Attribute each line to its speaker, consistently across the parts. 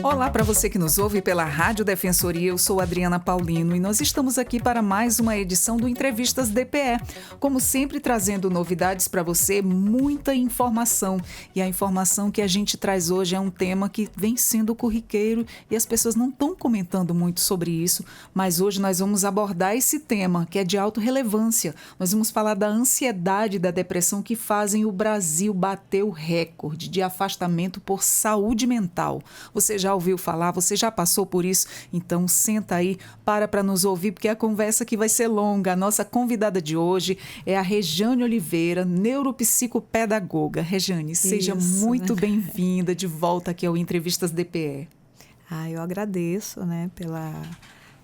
Speaker 1: Olá para você que nos ouve pela Rádio Defensoria, eu sou Adriana Paulino e nós estamos aqui para mais uma edição do Entrevistas DPE. Como sempre, trazendo novidades para você, muita informação. E a informação que a gente traz hoje é um tema que vem sendo corriqueiro e as pessoas não estão comentando muito sobre isso, mas hoje nós vamos abordar esse tema que é de alta relevância. Nós vamos falar da ansiedade e da depressão que fazem o Brasil bater o recorde de afastamento por saúde mental. Você já ouviu falar? Você já passou por isso? Então senta aí, para nos ouvir, porque a conversa aqui vai ser longa. A nossa convidada de hoje é a Rejane Oliveira, neuropsicopedagoga. Rejane, seja muito bem-vinda de volta aqui ao Entrevistas DPE.
Speaker 2: Eu agradeço,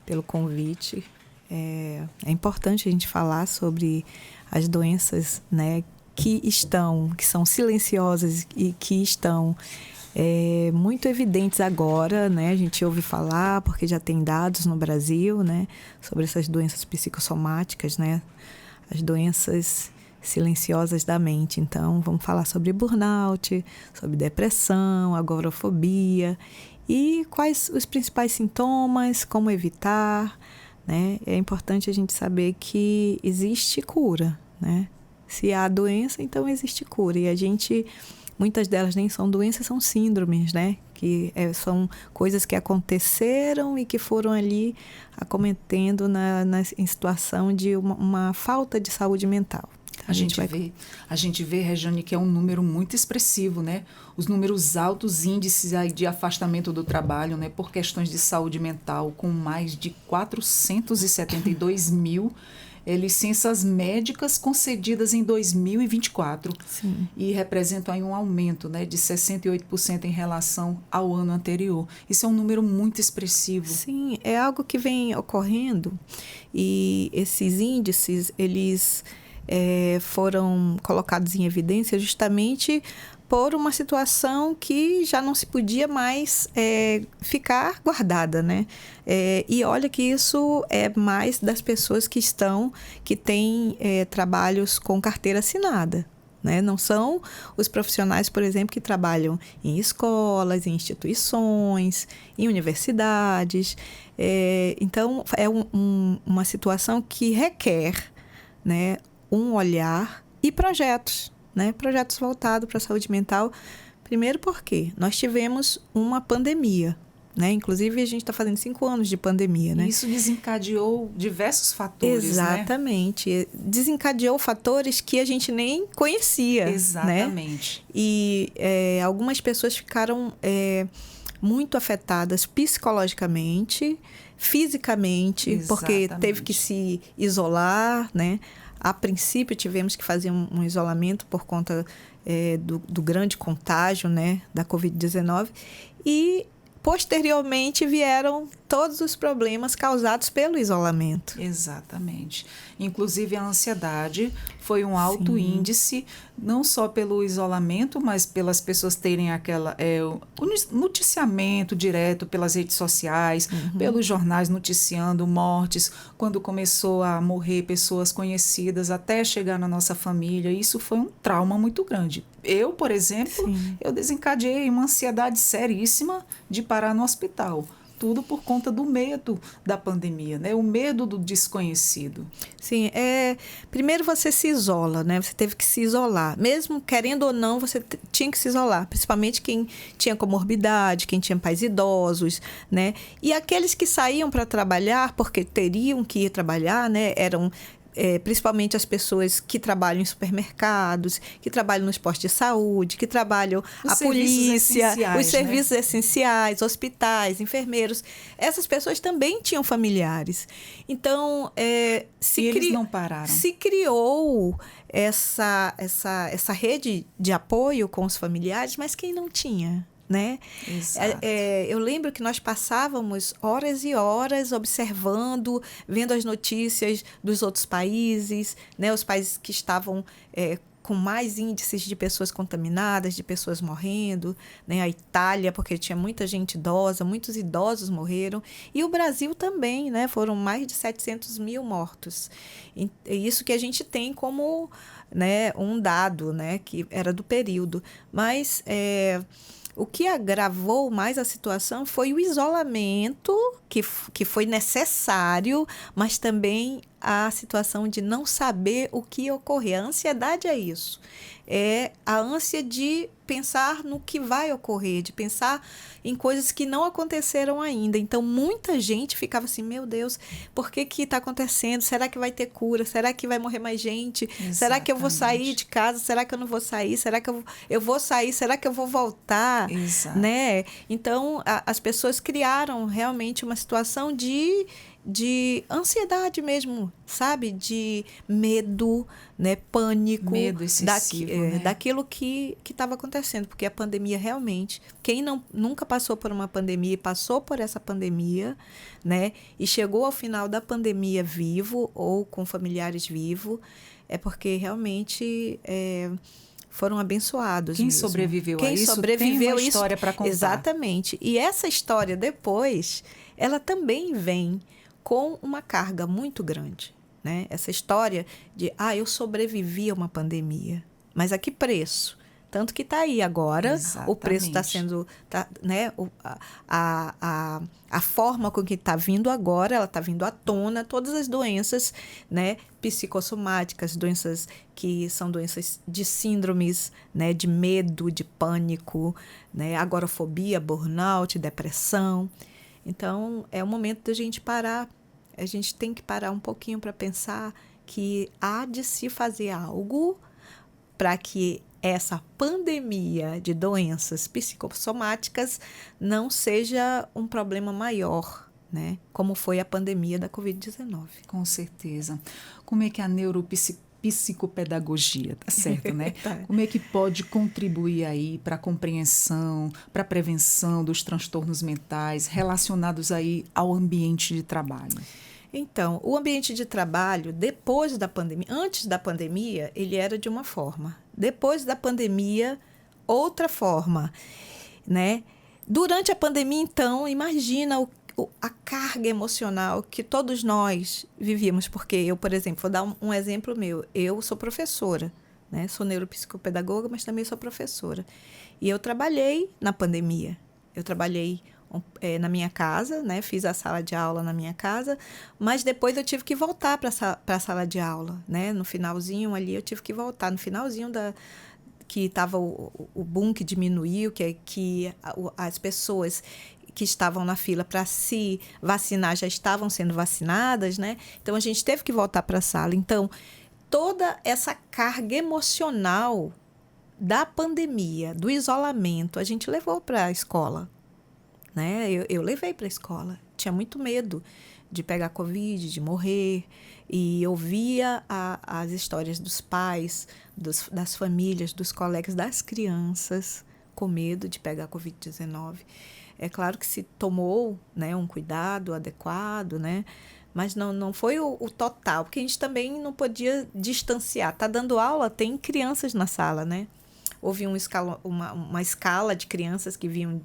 Speaker 2: pelo convite. É importante a gente falar sobre as doenças, que são silenciosas e que estão muito evidentes agora, A gente ouve falar, porque já tem dados no Brasil, sobre essas doenças psicossomáticas, as doenças silenciosas da mente. Então, vamos falar sobre burnout, sobre depressão, agorafobia e quais os principais sintomas, como evitar, É importante a gente saber que existe cura, Se há doença, então existe cura. E muitas delas nem são doenças, são síndromes, Que são coisas que aconteceram e que foram ali acometendo em situação de uma falta de saúde mental.
Speaker 1: A gente vê, Rejane, que é um número muito expressivo, Os números altos índices aí de afastamento do trabalho, por questões de saúde mental, com mais de 472 mil licenças médicas concedidas em 2024.
Speaker 2: Sim.
Speaker 1: E representam aí um aumento, de 68% em relação ao ano anterior. Isso é um número muito expressivo.
Speaker 2: Sim, é algo que vem ocorrendo e esses índices, eles foram colocados em evidência justamente por uma situação que já não se podia mais ficar guardada, E olha que isso é mais das pessoas que têm trabalhos com carteira assinada, Não são os profissionais, por exemplo, que trabalham em escolas, em instituições, em universidades. Então, é uma situação que requer, um olhar e projetos, Projetos voltados para a saúde mental. Primeiro porque nós tivemos uma pandemia, Inclusive, a gente está fazendo 5 anos de pandemia,
Speaker 1: E isso desencadeou diversos fatores,
Speaker 2: Exatamente. Desencadeou fatores que a gente nem conhecia,
Speaker 1: Exatamente.
Speaker 2: E algumas pessoas ficaram muito afetadas psicologicamente, fisicamente,
Speaker 1: Exatamente.
Speaker 2: Porque teve que se isolar, A princípio, tivemos que fazer um isolamento por conta do grande contágio, da Covid-19. E, posteriormente, vieram todos os problemas causados pelo isolamento.
Speaker 1: Exatamente. Inclusive, a ansiedade foi um alto índice, não só pelo isolamento, mas pelas pessoas terem o noticiamento direto pelas redes sociais, pelos jornais noticiando mortes, quando começou a morrer pessoas conhecidas até chegar na nossa família. Isso foi um trauma muito grande. Eu, por exemplo, eu desencadeei uma ansiedade seríssima de parar no hospital. Tudo por conta do medo da pandemia, O medo do desconhecido.
Speaker 2: Sim, primeiro você se isola, Você teve que se isolar. Mesmo querendo ou não, você tinha que se isolar. Principalmente quem tinha comorbidade, quem tinha pais idosos, E aqueles que saíam para trabalhar, porque teriam que ir trabalhar, Eram principalmente as pessoas que trabalham em supermercados, que trabalham nos postos de saúde, que trabalham a polícia, os serviços essenciais, hospitais, enfermeiros. Essas pessoas também tinham familiares. Então,
Speaker 1: eles não pararam.
Speaker 2: Se criou essa rede de apoio com os familiares, mas quem não tinha?
Speaker 1: Exato.
Speaker 2: Eu lembro que nós passávamos horas e horas observando, vendo as notícias dos outros países, os países que estavam com mais índices de pessoas contaminadas, de pessoas morrendo, A Itália, porque tinha muita gente idosa, muitos idosos morreram, e o Brasil também, foram mais de 700 mil mortos. E isso que a gente tem como um dado, que era do período. Mas O que agravou mais a situação foi o isolamento, que foi necessário, mas também a situação de não saber o que ia ocorrer. A ansiedade é isso. É a ânsia de pensar no que vai ocorrer, de pensar em coisas que não aconteceram ainda. Então, muita gente ficava assim, meu Deus, por que está acontecendo? Será que vai ter cura? Será que vai morrer mais gente?
Speaker 1: Exatamente.
Speaker 2: Será que eu vou sair de casa? Será que eu não vou sair? Será que eu vou sair? Será que eu vou voltar?
Speaker 1: Exato.
Speaker 2: Né? Então, as pessoas criaram realmente uma situação de ansiedade mesmo, sabe? De medo, né? Pânico.
Speaker 1: Medo excessivo, né?
Speaker 2: Daquilo que estava acontecendo. Porque a pandemia realmente... Quem nunca passou por uma pandemia e passou por essa pandemia, né? E chegou ao final da pandemia vivo ou com familiares vivos, é porque realmente... foram abençoados.
Speaker 1: Quem
Speaker 2: mesmo.
Speaker 1: sobreviveu
Speaker 2: Quem
Speaker 1: a isso
Speaker 2: sobreviveu
Speaker 1: tem uma história para contar.
Speaker 2: Exatamente. E essa história depois, ela também vem com uma carga muito grande, né? Essa história de, eu sobrevivi a uma pandemia, mas a que preço? Tanto que está aí agora,
Speaker 1: Exatamente.
Speaker 2: O preço está sendo, né? A forma com que está vindo agora, ela está vindo à tona, todas as doenças, né? Psicossomáticas, doenças que são doenças de síndromes, né? De medo, de pânico, né? Agorafobia, burnout, depressão. Então, é o momento da gente parar. A gente tem que parar um pouquinho para pensar que há de se fazer algo para que essa pandemia de doenças psicossomáticas não seja um problema maior, né? Como foi a pandemia da Covid-19.
Speaker 1: Com certeza. Como é que a neuropsicopedagogia, tá certo, né?
Speaker 2: Tá.
Speaker 1: Como é que pode contribuir aí para a compreensão, para a prevenção dos transtornos mentais relacionados aí ao ambiente de trabalho?
Speaker 2: Então, o ambiente de trabalho, depois da pandemia, antes da pandemia, ele era de uma forma. Depois da pandemia, outra forma, né? Durante a pandemia, então, imagina a carga emocional que todos nós vivíamos. Porque eu, por exemplo, vou dar um exemplo meu. Eu sou professora, né? Sou neuropsicopedagoga, mas também sou professora. E eu trabalhei na pandemia. Eu trabalhei na minha casa, né? Fiz a sala de aula na minha casa, mas depois eu tive que voltar para a sala de aula, né? No finalzinho ali eu tive que voltar, no finalzinho que estava o boom que diminuiu, que as pessoas que estavam na fila para se vacinar já estavam sendo vacinadas, né? Então a gente teve que voltar para a sala. Então toda essa carga emocional da pandemia, do isolamento, a gente levou para a escola. Né? Eu levei para a escola. Tinha muito medo de pegar Covid, de morrer. E eu via as histórias dos pais, das famílias, dos colegas, das crianças com medo de pegar Covid-19. É claro que se tomou, né, um cuidado adequado, né? Mas não foi o total, porque a gente também não podia distanciar. Está dando aula, tem crianças na sala, né? Houve uma escala de crianças que vinham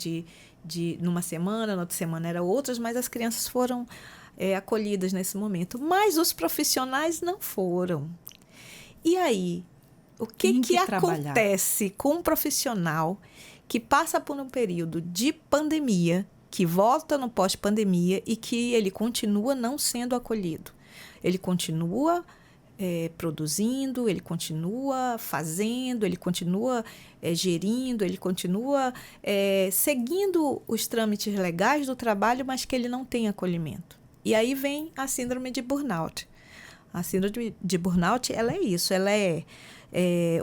Speaker 2: numa semana, na outra semana eram outras, mas as crianças foram acolhidas nesse momento. Mas os profissionais não foram. E aí, o que acontece com um profissional que passa por um período de pandemia, que volta no pós-pandemia e que ele continua não sendo acolhido? Ele continua produzindo, ele continua fazendo, ele continua gerindo, ele continua seguindo os trâmites legais do trabalho, mas que ele não tem acolhimento. E aí vem a síndrome de burnout. A síndrome de burnout, ela é isso, ela é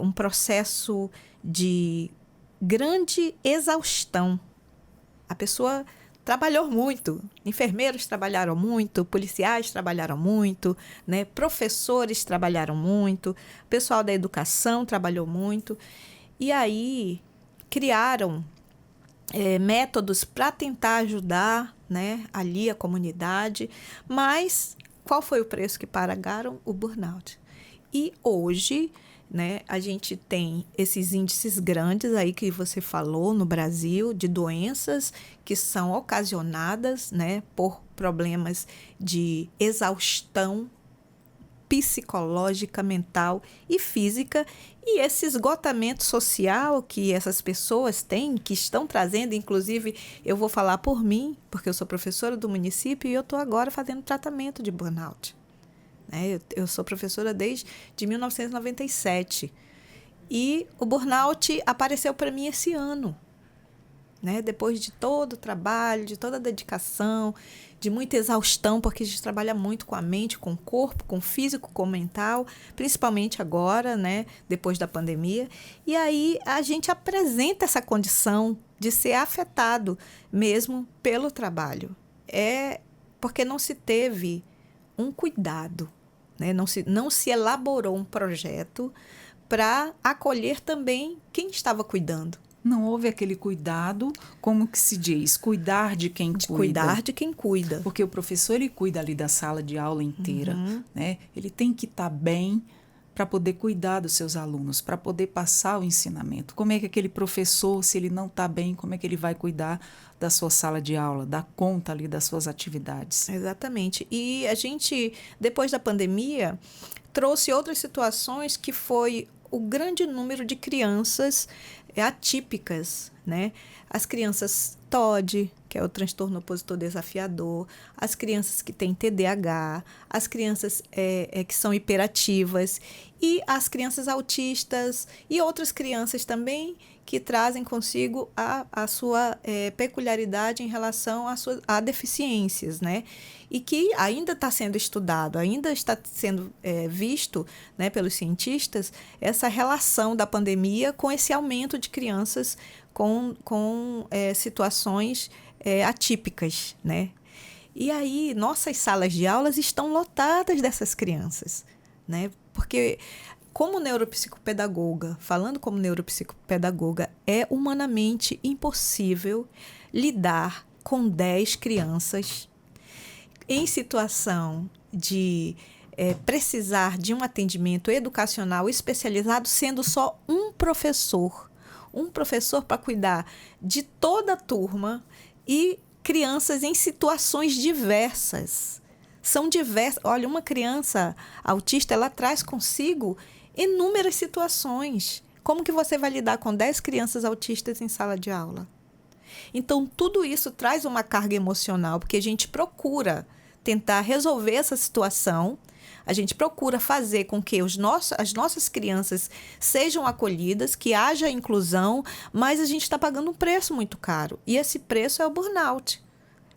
Speaker 2: um processo de grande exaustão. A pessoa trabalhou muito, enfermeiros trabalharam muito, policiais trabalharam muito, né? Professores trabalharam muito, pessoal da educação trabalhou muito. E aí criaram métodos para tentar ajudar, né, ali a comunidade. Mas qual foi o preço que pagaram? O burnout. E hoje, né, a gente tem esses índices grandes aí que você falou no Brasil de doenças que são ocasionadas, né, por problemas de exaustão psicológica, mental e física, e esse esgotamento social que essas pessoas têm, que estão trazendo, inclusive eu vou falar por mim, porque eu sou professora do município e eu estou agora fazendo tratamento de burnout. Eu sou professora desde 1997 e o burnout apareceu para mim esse ano. Depois de todo o trabalho, de toda a dedicação, de muita exaustão, porque a gente trabalha muito com a mente, com o corpo, com o físico, com o mental, principalmente agora, depois da pandemia. E aí a gente apresenta essa condição de ser afetado mesmo pelo trabalho. É porque não se teve um cuidado, não se elaborou um projeto para acolher também quem estava cuidando.
Speaker 1: Não houve aquele cuidado, como que se diz? Cuidar de quem cuida.
Speaker 2: Cuidar de quem cuida.
Speaker 1: Porque o professor, ele cuida ali da sala de aula inteira, Ele tem que estar bem para poder cuidar dos seus alunos, para poder passar o ensinamento. Como é que aquele professor, se ele não está bem, como é que ele vai cuidar da sua sala de aula, dar conta ali das suas atividades?
Speaker 2: Exatamente. E a gente, depois da pandemia, trouxe outras situações que foi o grande número de crianças atípicas, As crianças TOD, que é o transtorno opositor desafiador, as crianças que têm TDAH, as crianças que são hiperativas e as crianças autistas e outras crianças também que trazem consigo a sua peculiaridade em relação a deficiências, E que ainda está sendo estudado, ainda está sendo visto, pelos cientistas, essa relação da pandemia com esse aumento de crianças com situações atípicas, E aí, nossas salas de aulas estão lotadas dessas crianças, Porque, como neuropsicopedagoga, falando como neuropsicopedagoga, é humanamente impossível lidar com 10 crianças em situação de precisar de um atendimento educacional especializado, sendo só um professor para cuidar de toda a turma e crianças em situações diversas. São diversas. Olha, uma criança autista, ela traz consigo inúmeras situações. Como que você vai lidar com 10 crianças autistas em sala de aula? Então, tudo isso traz uma carga emocional, porque a gente procura tentar resolver essa situação, a gente procura fazer com que as nossas crianças sejam acolhidas, que haja inclusão, mas a gente está pagando um preço muito caro. E esse preço é o burnout.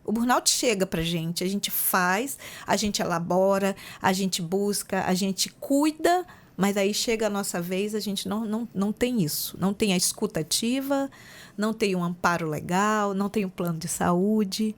Speaker 2: O burnout chega para a gente faz, a gente elabora, a gente busca, a gente cuida, mas aí chega a nossa vez, a gente não tem isso. Não tem a escuta ativa, não tem um amparo legal, não tem um plano de saúde,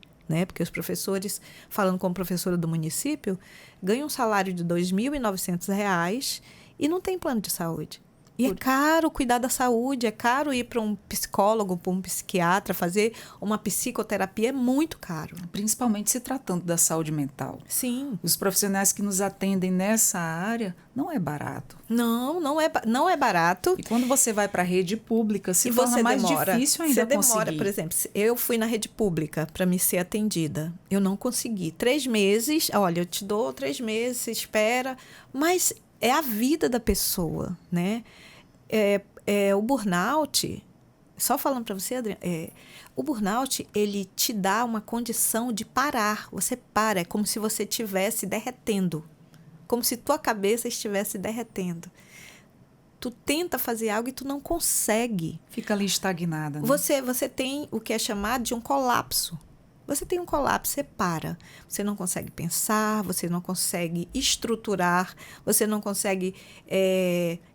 Speaker 2: Porque os professores, falando como professora do município, ganham um salário de R$ 2.900 e não tem plano de saúde. E é caro cuidar da saúde, é caro ir para um psicólogo, para um psiquiatra, fazer uma psicoterapia, é muito caro.
Speaker 1: Principalmente se tratando da saúde mental.
Speaker 2: Sim.
Speaker 1: Os profissionais que nos atendem nessa área, não é barato.
Speaker 2: Não é barato.
Speaker 1: E quando você vai para a rede pública, se torna mais difícil ainda conseguir. Você demora,
Speaker 2: por exemplo, eu fui na rede pública para me ser atendida. Eu não consegui. 3 meses, olha, eu te dou 3 meses, você espera, mas é a vida da pessoa, o burnout, só falando para você, Adriana, o burnout, ele te dá uma condição de parar. Você para, é como se você estivesse derretendo, como se tua cabeça estivesse derretendo. Tu tenta fazer algo e tu não consegue.
Speaker 1: Fica ali estagnada.
Speaker 2: Você tem o que é chamado de um colapso. Você tem um colapso, você para. Você não consegue pensar, você não consegue estruturar, você não consegue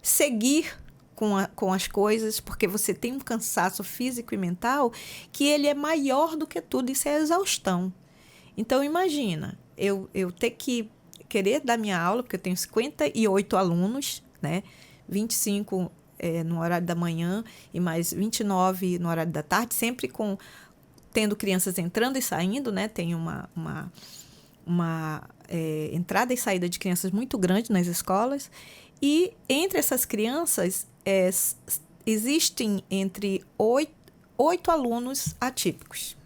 Speaker 2: seguir com as coisas, porque você tem um cansaço físico e mental que ele é maior do que tudo. Isso é exaustão. Então, imagina, eu ter que querer dar minha aula, porque eu tenho 58 alunos, 25 no horário da manhã e mais 29 no horário da tarde, sempre tendo crianças entrando e saindo, tem uma entrada e saída de crianças muito grande nas escolas. E entre essas crianças, existem entre 8 alunos atípicos,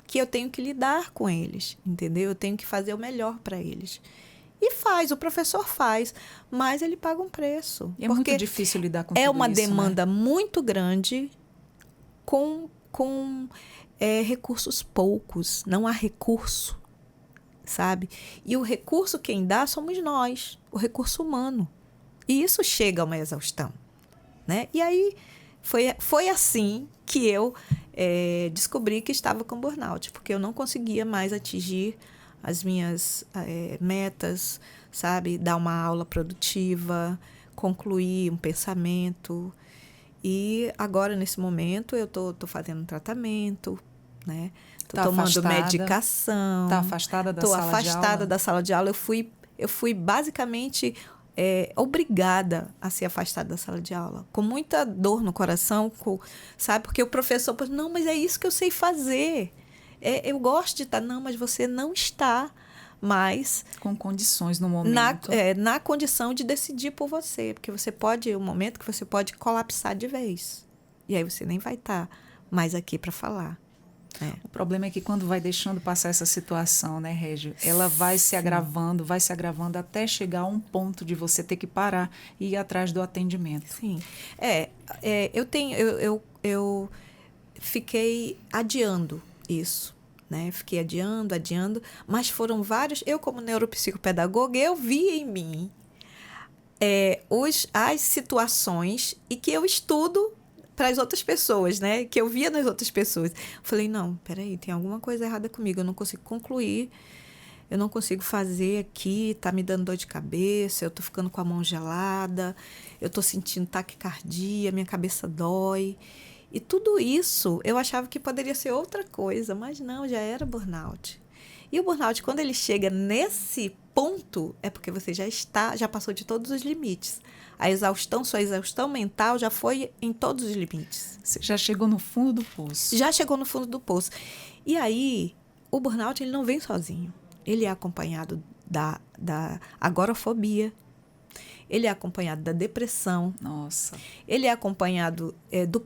Speaker 2: que eu tenho que lidar com eles, entendeu? Eu tenho que fazer o melhor para eles. E faz, o professor faz, mas ele paga um preço.
Speaker 1: E é muito difícil lidar com tudo isso,
Speaker 2: é uma demanda,
Speaker 1: né?
Speaker 2: muito grande com recursos poucos. Não há recurso, sabe? E o recurso quem dá somos nós, o recurso humano. E isso chega a uma exaustão, né? E aí foi assim que eu descobri que estava com burnout, porque eu não conseguia mais atingir as minhas metas, sabe? Dar uma aula produtiva, concluir um pensamento. E agora, nesse momento, eu tô fazendo um tratamento, né? Tô tomando medicação.
Speaker 1: Tá afastada da sala de aula?
Speaker 2: Tô afastada da sala de aula. Eu fui basicamente obrigada a ser afastada da sala de aula. Com muita dor no coração, sabe? Porque o professor falou, não, mas é isso que eu sei fazer. Eu gosto de estar. Não, mas você não está mais...
Speaker 1: Com condições no momento.
Speaker 2: Na condição de decidir por você. Porque você pode... Um momento que você pode colapsar de vez. E aí você nem vai estar mais aqui para falar.
Speaker 1: O problema é que quando vai deixando passar essa situação, né, Régio? Ela vai se agravando até chegar a um ponto de você ter que parar e ir atrás do atendimento.
Speaker 2: Sim. Eu fiquei adiando isso, né? Fiquei adiando, mas foram vários... Eu, como neuropsicopedagoga, eu vi em mim as situações e que eu estudo para as outras pessoas, né? Que eu via nas outras pessoas. Falei, não, peraí, tem alguma coisa errada comigo, eu não consigo concluir, eu não consigo fazer aqui, tá me dando dor de cabeça, eu tô ficando com a mão gelada, eu tô sentindo taquicardia, minha cabeça dói. E tudo isso eu achava que poderia ser outra coisa, mas não, já era burnout. E o burnout, quando ele chega nesse ponto, é porque você já passou de todos os limites. Sua exaustão mental já foi em todos os limites.
Speaker 1: Você já chegou no fundo do poço.
Speaker 2: Já chegou no fundo do poço. E aí, o burnout ele não vem sozinho. Ele é acompanhado da agorafobia. Ele é acompanhado da depressão.
Speaker 1: Nossa.
Speaker 2: Ele é acompanhado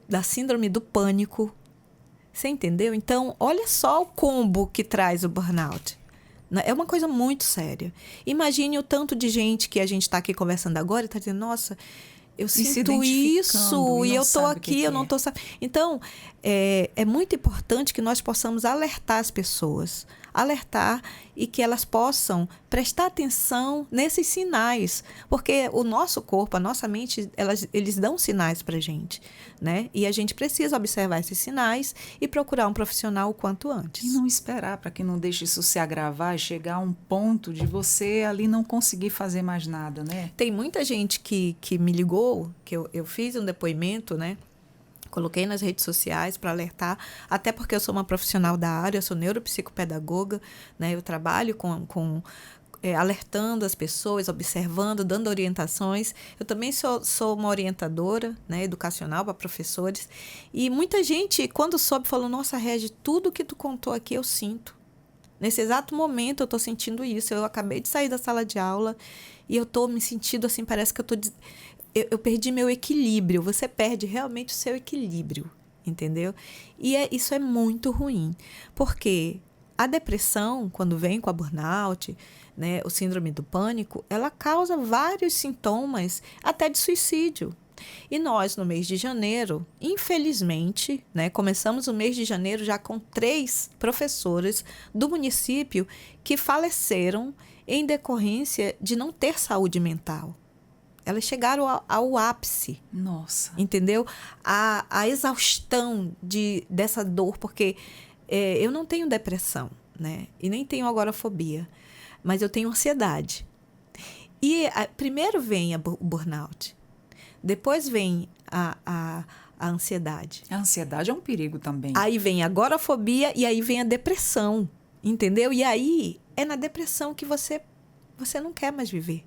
Speaker 2: da síndrome do pânico. Você entendeu? Então, olha só o combo que traz o burnout. É uma coisa muito séria. Imagine o tanto de gente que a gente está aqui conversando agora e está dizendo, nossa, eu sinto isso e eu estou aqui, eu não estou sabendo. Então, é muito importante que nós possamos alertar as pessoas. Alertar e que elas possam prestar atenção nesses sinais. Porque o nosso corpo, a nossa mente, eles dão sinais para a gente, né? E a gente precisa observar esses sinais e procurar um profissional o quanto antes.
Speaker 1: E não esperar para que não deixe isso se agravar e chegar a um ponto de você ali não conseguir fazer mais nada, né?
Speaker 2: Tem muita gente que me ligou, que eu fiz um depoimento, né? Coloquei nas redes sociais para alertar, até porque eu sou uma profissional da área, eu sou neuropsicopedagoga, né? Eu trabalho alertando as pessoas, observando, dando orientações. Eu também sou uma orientadora, né, educacional para professores. E muita gente, quando soube, falou, nossa, Regi, tudo que tu contou aqui eu sinto. Nesse exato momento eu estou sentindo isso. Eu acabei de sair da sala de aula e eu estou me sentindo assim, parece que eu perdi meu equilíbrio. Você perde realmente o seu equilíbrio, entendeu? E isso é muito ruim, porque a depressão, quando vem com a burnout, né, o síndrome do pânico, ela causa vários sintomas, até de suicídio. E nós, no mês de janeiro, infelizmente, né, começamos o mês de janeiro já com 3 professoras do município que faleceram em decorrência de não ter saúde mental. Elas chegaram ao ápice.
Speaker 1: Nossa.
Speaker 2: Entendeu? A exaustão dessa dor, porque eu não tenho depressão, né? E nem tenho agorafobia, mas eu tenho ansiedade. E primeiro vem o burnout, depois vem a ansiedade.
Speaker 1: A ansiedade é um perigo também.
Speaker 2: Aí vem a agorafobia e aí vem a depressão, entendeu? E aí é na depressão que você não quer mais viver.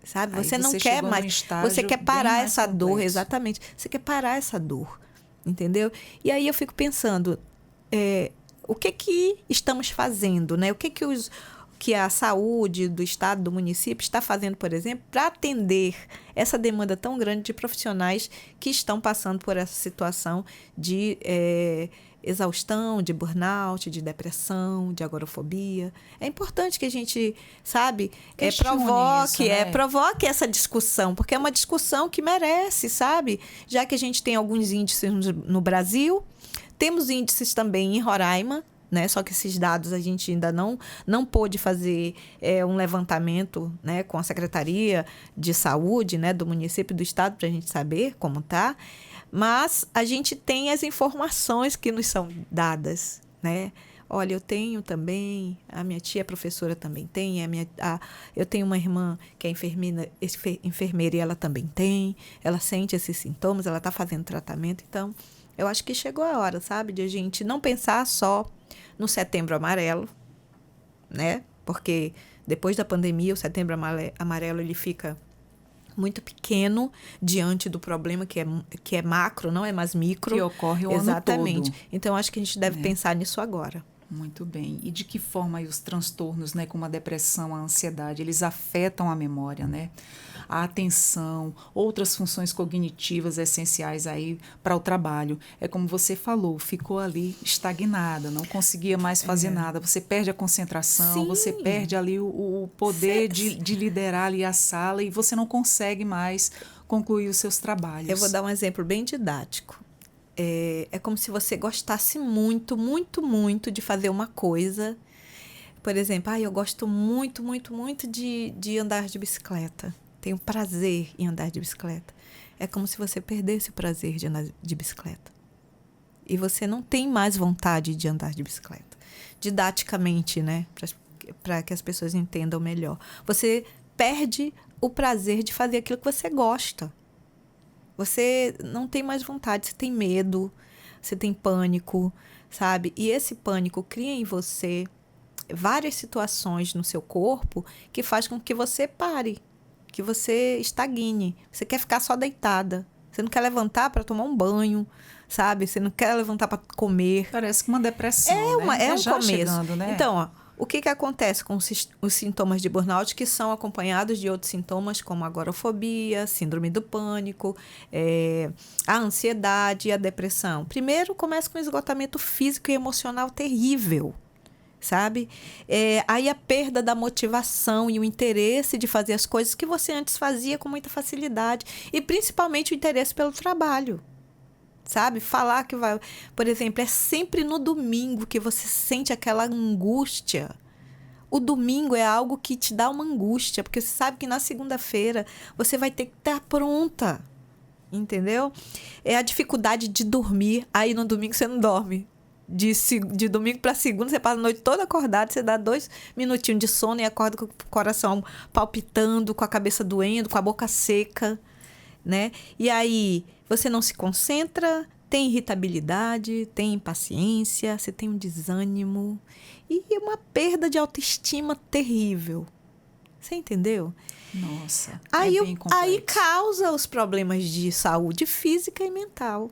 Speaker 2: Sabe? Você não quer mais. Você quer parar essa dor, exatamente. Você quer parar essa dor, entendeu? E aí eu fico pensando, o que estamos fazendo, né? O que a saúde do estado, do município está fazendo, por exemplo, para atender essa demanda tão grande de profissionais que estão passando por essa situação de exaustão, de burnout, de depressão, de agorafobia. É importante que a gente, sabe, provoque essa discussão, porque é uma discussão que merece, sabe? Já que a gente tem alguns índices no Brasil, temos índices também em Roraima, né? Só que esses dados a gente ainda não pôde fazer um levantamento, né, com a Secretaria de Saúde, né, do município e do estado para a gente saber como está. Mas a gente tem as informações que nos são dadas, né? Olha, eu tenho também, a minha tia professora também tem, eu tenho uma irmã que é enfermeira e ela também tem, ela sente esses sintomas, ela está fazendo tratamento. Então, eu acho que chegou a hora, sabe, de a gente não pensar só no Setembro Amarelo, né? Porque depois da pandemia, o Setembro Amarelo ele fica muito pequeno diante do problema que é macro, não é mais micro.
Speaker 1: Que ocorre o
Speaker 2: Exatamente.
Speaker 1: ano todo.
Speaker 2: Então, acho que a gente deve pensar nisso agora.
Speaker 1: Muito bem. E de que forma aí os transtornos, né, como a depressão, a ansiedade, eles afetam a memória, né? A atenção, outras funções cognitivas essenciais aí para o trabalho. É como você falou, ficou ali estagnada, não conseguia mais fazer nada. Você perde a concentração,
Speaker 2: Sim.
Speaker 1: Você perde ali o poder de liderar ali a sala e você não consegue mais concluir os seus trabalhos.
Speaker 2: Eu vou dar um exemplo bem didático. É como se você gostasse muito, muito, muito de fazer uma coisa. Por exemplo, eu gosto muito, muito, muito de andar de bicicleta. Tenho prazer em andar de bicicleta. É como se você perdesse o prazer de andar de bicicleta. E você não tem mais vontade de andar de bicicleta. Didaticamente, né? Para que as pessoas entendam melhor. Você perde o prazer de fazer aquilo que você gosta. Você não tem mais vontade, você tem medo, você tem pânico, sabe? E esse pânico cria em você várias situações no seu corpo que faz com que você pare, que você estagne. Você quer ficar só deitada. Você não quer levantar para tomar um banho, sabe? Você não quer levantar para comer.
Speaker 1: Parece que uma depressão, né?
Speaker 2: É um começo.
Speaker 1: Chegando, né?
Speaker 2: Então, o que acontece com os sintomas de burnout que são acompanhados de outros sintomas como a agorafobia, síndrome do pânico, a ansiedade e a depressão? Primeiro, começa com um esgotamento físico e emocional terrível, sabe? Aí a perda da motivação e o interesse de fazer as coisas que você antes fazia com muita facilidade e principalmente o interesse pelo trabalho. Sabe? Falar que vai... Por exemplo, é sempre no domingo que você sente aquela angústia. O domingo é algo que te dá uma angústia, porque você sabe que na segunda-feira você vai ter que estar pronta. Entendeu? É a dificuldade de dormir. Aí no domingo você não dorme. De domingo para segunda, você passa a noite toda acordada, você dá 2 minutinhos de sono e acorda com o coração palpitando, com a cabeça doendo, com a boca seca, né? E aí você não se concentra, tem irritabilidade, tem impaciência, você tem um desânimo e uma perda de autoestima terrível. Você entendeu?
Speaker 1: Nossa,
Speaker 2: aí causa os problemas de saúde física e mental.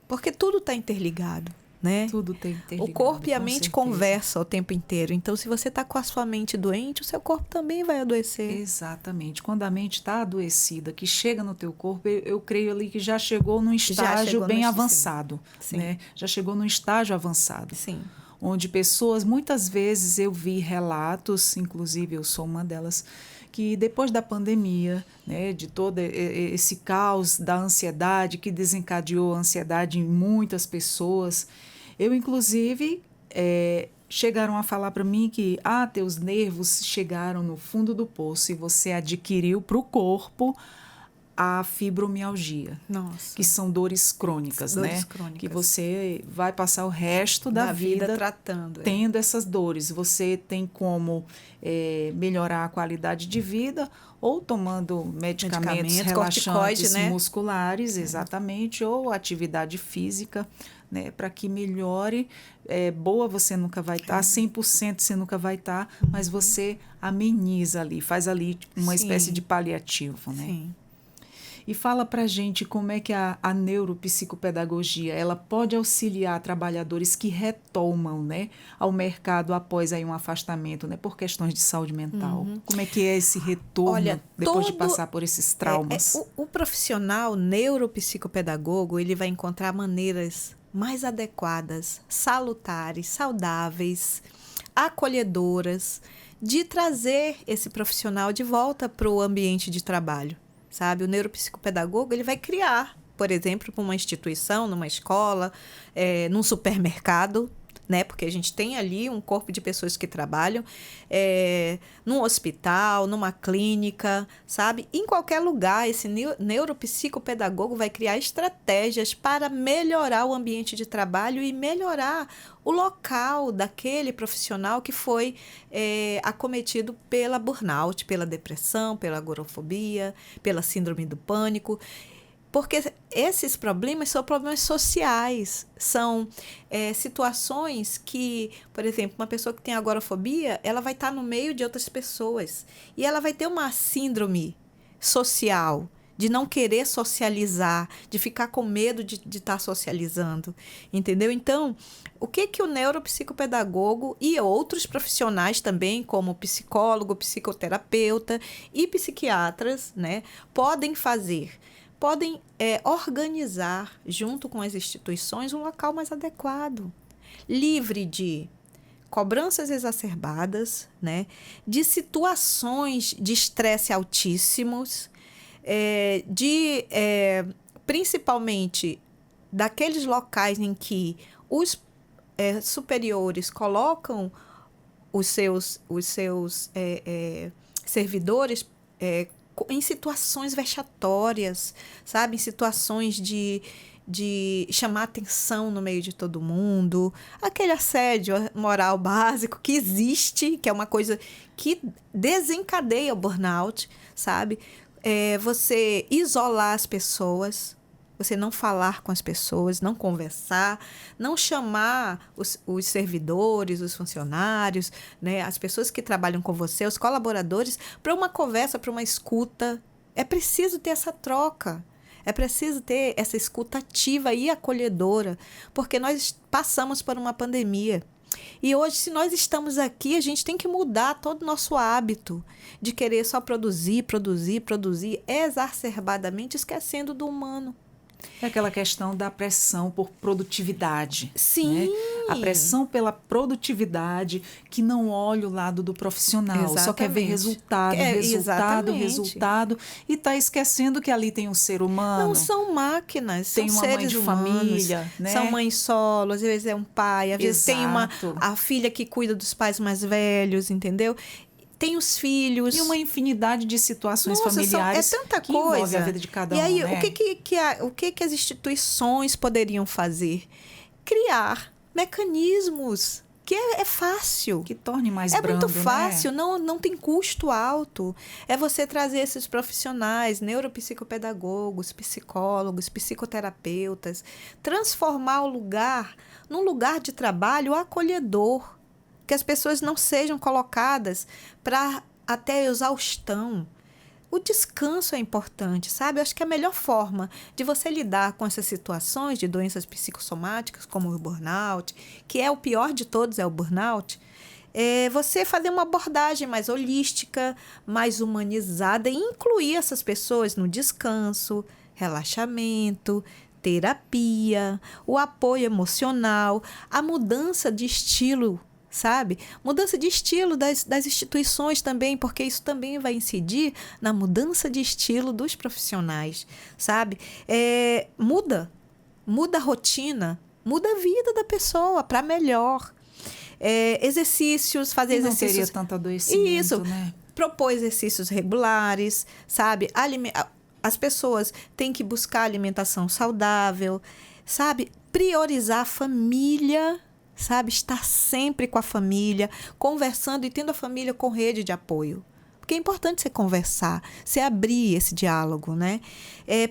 Speaker 2: Porque tudo está interligado, né?
Speaker 1: Tudo tem interligado.
Speaker 2: O corpo e a mente
Speaker 1: certeza.
Speaker 2: conversam o tempo inteiro. Então, se você está com a sua mente doente, o seu corpo também vai adoecer.
Speaker 1: Exatamente. Quando a mente está adoecida, que chega no teu corpo, eu creio ali que já chegou num estágio bem avançado.
Speaker 2: Sim.
Speaker 1: Né? Já chegou num estágio avançado.
Speaker 2: Sim.
Speaker 1: Onde pessoas, muitas vezes eu vi relatos, inclusive eu sou uma delas, que depois da pandemia, né, de todo esse caos da ansiedade que desencadeou a ansiedade em muitas pessoas, eu inclusive chegaram a falar para mim que teus nervos chegaram no fundo do poço e você adquiriu para o corpo a fibromialgia.
Speaker 2: Nossa.
Speaker 1: Que são dores crônicas, né?
Speaker 2: Crônicas.
Speaker 1: Que você vai passar o resto da vida
Speaker 2: tratando,
Speaker 1: tendo essas dores. Você tem como melhorar a qualidade de vida ou tomando medicamentos relaxantes, né? Musculares, exatamente, ou atividade física, né? Para que melhore. Boa você nunca vai estar, 100% você nunca vai estar, mas você ameniza ali, faz ali uma espécie de paliativo, né?
Speaker 2: Sim.
Speaker 1: E fala pra gente como é que a neuropsicopedagogia ela pode auxiliar trabalhadores que retomam, né, ao mercado após aí um afastamento, né, por questões de saúde mental. Como é que é esse retorno depois de passar por esses traumas?
Speaker 2: O profissional neuropsicopedagogo ele vai encontrar maneiras mais adequadas, salutares, saudáveis, acolhedoras, de trazer esse profissional de volta para o ambiente de trabalho, sabe? O neuropsicopedagogo, ele vai criar, por exemplo, para uma instituição, numa escola, num supermercado, né? Porque a gente tem ali um corpo de pessoas que trabalham num hospital, numa clínica, sabe? Em qualquer lugar, esse neuropsicopedagogo vai criar estratégias para melhorar o ambiente de trabalho e melhorar o local daquele profissional que foi acometido pela burnout, pela depressão, pela agorafobia, pela síndrome do pânico. Porque esses problemas são problemas sociais, são situações que, por exemplo, uma pessoa que tem agorafobia, ela vai estar no meio de outras pessoas e ela vai ter uma síndrome social, de não querer socializar, de ficar com medo de estar socializando, entendeu? Então, o que o neuropsicopedagogo e outros profissionais também, como psicólogo, psicoterapeuta e psiquiatras, né, podem fazer? Podem organizar, junto com as instituições, um local mais adequado, livre de cobranças exacerbadas, né? De situações de estresse altíssimos, principalmente daqueles locais em que os superiores colocam os seus servidores em situações vexatórias, sabe? Em situações de chamar atenção no meio de todo mundo. Aquele assédio moral básico que existe, que é uma coisa que desencadeia o burnout, sabe? Você isolar as pessoas, você não falar com as pessoas, não conversar, não chamar os servidores, os funcionários, né, as pessoas que trabalham com você, os colaboradores, para uma conversa, para uma escuta. É preciso ter essa troca, é preciso ter essa escuta ativa e acolhedora, porque nós passamos por uma pandemia. E hoje, se nós estamos aqui, a gente tem que mudar todo o nosso hábito de querer só produzir, exacerbadamente, esquecendo do humano.
Speaker 1: É aquela questão da pressão por produtividade.
Speaker 2: Sim.
Speaker 1: Né? A pressão pela produtividade que não olha o lado do profissional. Exatamente. Só quer ver resultado. E está esquecendo que ali tem um ser humano.
Speaker 2: Não são máquinas,
Speaker 1: tem
Speaker 2: são
Speaker 1: uma
Speaker 2: seres
Speaker 1: mãe de
Speaker 2: humanos,
Speaker 1: família. Né?
Speaker 2: São mães solo, às vezes é um pai, às vezes tem a filha que cuida dos pais mais velhos, entendeu? Tem os filhos.
Speaker 1: E uma infinidade de situações familiares.
Speaker 2: É tanta
Speaker 1: que
Speaker 2: coisa.
Speaker 1: Envolve a vida de cada um.
Speaker 2: E aí,
Speaker 1: né?
Speaker 2: o que as instituições poderiam fazer? Criar mecanismos que é fácil.
Speaker 1: Que torne mais
Speaker 2: brando,
Speaker 1: brando,
Speaker 2: muito fácil,
Speaker 1: né?
Speaker 2: não tem custo alto. É você trazer esses profissionais, neuropsicopedagogos, psicólogos, psicoterapeutas, transformar o lugar num lugar de trabalho acolhedor. Que as pessoas não sejam colocadas para até exaustão. O descanso é importante, sabe? Eu acho que a melhor forma de você lidar com essas situações de doenças psicossomáticas, como o burnout, que é o pior de todos, é o burnout, é você fazer uma abordagem mais holística, mais humanizada e incluir essas pessoas no descanso, relaxamento, terapia, o apoio emocional, a mudança de estilo, sabe? Mudança de estilo das instituições também, porque isso também vai incidir na mudança de estilo dos profissionais, sabe? Muda a rotina, muda a vida da pessoa para melhor. Exercícios, fazer exercícios.
Speaker 1: Não teria tanto adoecimento,
Speaker 2: isso,
Speaker 1: né?
Speaker 2: Propor exercícios regulares, sabe? As pessoas têm que buscar alimentação saudável, sabe? Priorizar a família, sabe? Estar sempre com a família, conversando e tendo a família com rede de apoio. Porque é importante você conversar, você abrir esse diálogo, né?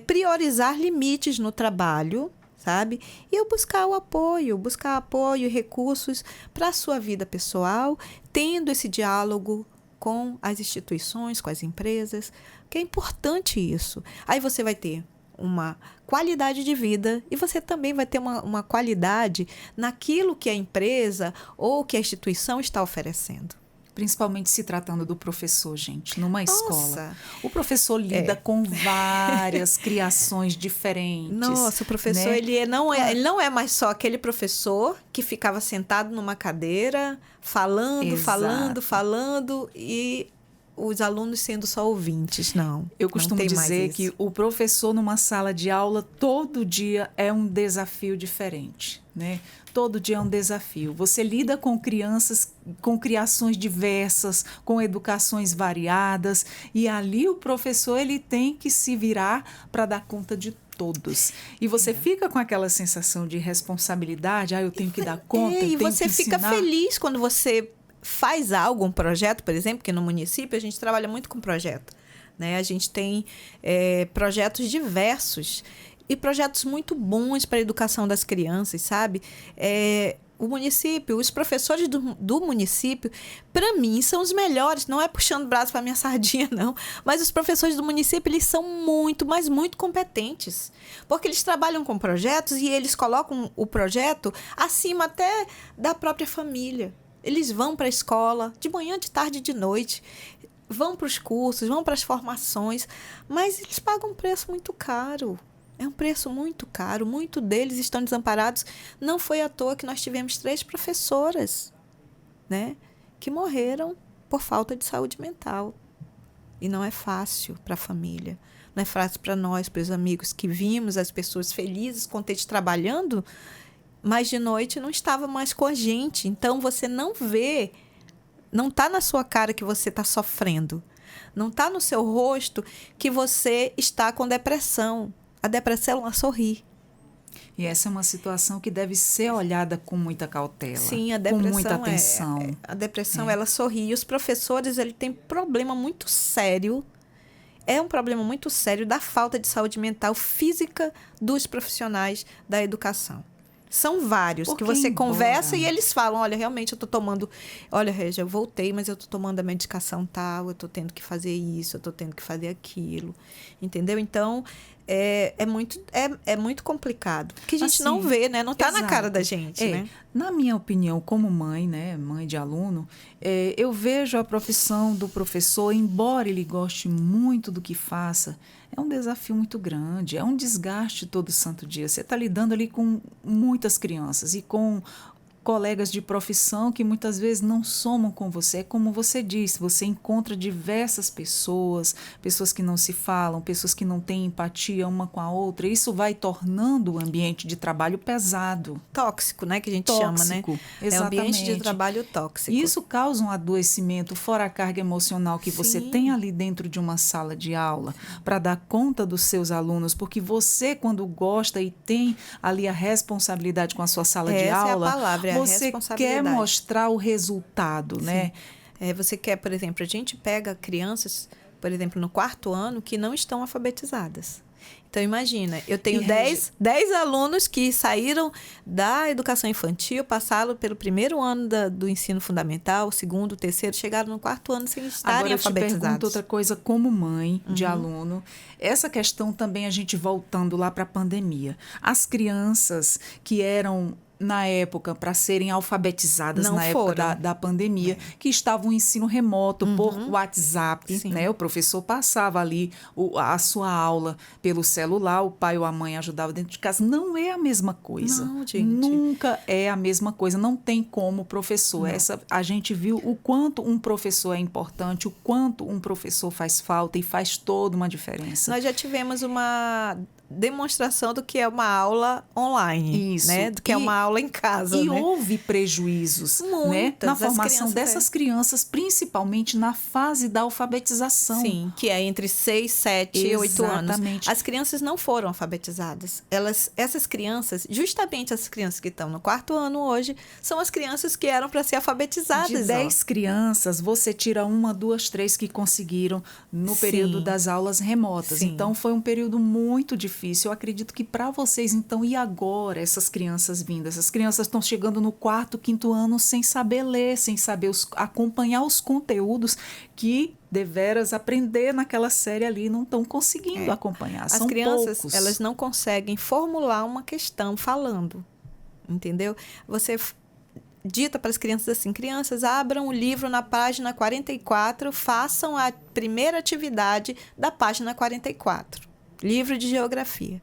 Speaker 2: Priorizar limites no trabalho, sabe? E eu buscar apoio e recursos para a sua vida pessoal, tendo esse diálogo com as instituições, com as empresas, que é importante isso. Aí você vai ter uma qualidade de vida e você também vai ter uma qualidade naquilo que a empresa ou que a instituição está oferecendo.
Speaker 1: Principalmente se tratando do professor, gente, numa escola.
Speaker 2: Nossa.
Speaker 1: O professor lida com várias criações diferentes.
Speaker 2: Nossa, o professor,
Speaker 1: né?
Speaker 2: ele não é mais só aquele professor que ficava sentado numa cadeira, falando, e os alunos sendo só ouvintes. Não.
Speaker 1: Eu costumo dizer que o professor numa sala de aula, todo dia é um desafio diferente, né? Todo dia é um desafio. Você lida com crianças com criações diversas, com educações variadas, e ali o professor ele tem que se virar para dar conta de todos. E você fica com aquela sensação de responsabilidade, eu tenho que dar conta, eu tenho que ensinar.
Speaker 2: E você fica feliz quando você faz algo, um projeto, por exemplo, que no município a gente trabalha muito com projeto, né? A gente tem projetos diversos e projetos muito bons para a educação das crianças, sabe? O município, os professores do município, para mim, são os melhores. Não é puxando o braço para minha sardinha, não. Mas os professores do município, eles são muito, mas muito competentes. Porque eles trabalham com projetos e eles colocam o projeto acima até da própria família. Eles vão para a escola, de manhã, de tarde, de noite. Vão para os cursos, vão para as formações. Mas eles pagam um preço muito caro. É um preço muito caro. Muitos deles estão desamparados. Não foi à toa que nós tivemos 3 professoras, né, que morreram por falta de saúde mental. E não é fácil para a família. Não é fácil para nós, para os amigos, que vimos as pessoas felizes, contentes, trabalhando, mas de noite não estava mais com a gente. Então, você não vê, não está na sua cara que você está sofrendo. Não está no seu rosto que você está com depressão. A depressão, ela sorri.
Speaker 1: E essa é uma situação que deve ser olhada com muita cautela.
Speaker 2: Sim, a depressão
Speaker 1: com muita atenção.
Speaker 2: A depressão, ela sorri. E os professores, ele tem problema muito sério. É um problema muito sério da falta de saúde mental física dos profissionais da educação. São vários que você conversa e eles falam, olha, realmente eu estou tomando... Olha, Régia, eu voltei, mas eu estou tomando a medicação tal, eu estou tendo que fazer isso, eu estou tendo que fazer aquilo. Entendeu? Então, é muito complicado. Que a gente não vê, né? Não está na cara da gente, né?
Speaker 1: Na minha opinião, como mãe, né? Mãe de aluno, eu vejo a profissão do professor, embora ele goste muito do que faça, é um desafio muito grande, é um desgaste todo santo dia. Você está lidando ali com muitas crianças e com colegas de profissão que muitas vezes não somam com você. Como você disse, você encontra diversas pessoas, pessoas que não se falam, pessoas que não têm empatia uma com a outra. Isso vai tornando o ambiente de trabalho pesado.
Speaker 2: Tóxico, né? Que a gente chama, né?
Speaker 1: Exatamente.
Speaker 2: É um ambiente de trabalho tóxico.
Speaker 1: E isso causa um adoecimento, fora a carga emocional que você tem ali dentro de uma sala de aula para dar conta dos seus alunos, porque você, quando gosta e tem ali a responsabilidade com a sua sala de aula,
Speaker 2: é a palavra,
Speaker 1: você quer mostrar o resultado, né?
Speaker 2: Você quer, por exemplo, a gente pega crianças, por exemplo, no 4º ano, que não estão alfabetizadas. Então, imagina, eu tenho 10 alunos que saíram da educação infantil, passaram pelo 1º ano do ensino fundamental, o 2º, o 3º, chegaram no 4º ano sem estarem alfabetizados. Agora, eu te pergunto outra coisa, como mãe de aluno, essa questão também, a gente voltando lá para a pandemia. As crianças que eram na época, para serem alfabetizadas época da pandemia, que estavam em ensino remoto por WhatsApp, né? O professor passava ali a sua aula pelo celular, o pai ou a mãe ajudava dentro de casa. Não é a mesma coisa. Não, gente.
Speaker 1: Nunca é a mesma coisa. Não tem como professor. A gente viu o quanto um professor é importante, o quanto um professor faz falta e faz toda uma diferença.
Speaker 2: Nós já tivemos uma demonstração do que é uma aula online, né? Do que é uma aula em casa,
Speaker 1: e
Speaker 2: né?
Speaker 1: houve prejuízos, né? Na formação dessas crianças, principalmente na fase da alfabetização.
Speaker 2: Sim, que é entre 6, 7 e 8 anos. As crianças não foram alfabetizadas. Essas crianças, justamente essas crianças que estão no 4º ano hoje, são as crianças que eram para ser alfabetizadas.
Speaker 1: De 10 crianças, você tira 1, 2, 3 que conseguiram no período das aulas remotas. Então, foi um período muito difícil. Eu acredito que para vocês, então, e agora essas crianças vindo? Essas crianças estão chegando no 4º, 5º ano sem saber ler, sem saber acompanhar os conteúdos que deveras aprender naquela série ali, não estão conseguindo acompanhar.
Speaker 2: As
Speaker 1: São
Speaker 2: crianças,
Speaker 1: poucos.
Speaker 2: Elas não conseguem formular uma questão falando, entendeu? Você dita para as crianças assim: crianças, abram o livro na página 44, façam a primeira atividade da página 44, livro de geografia.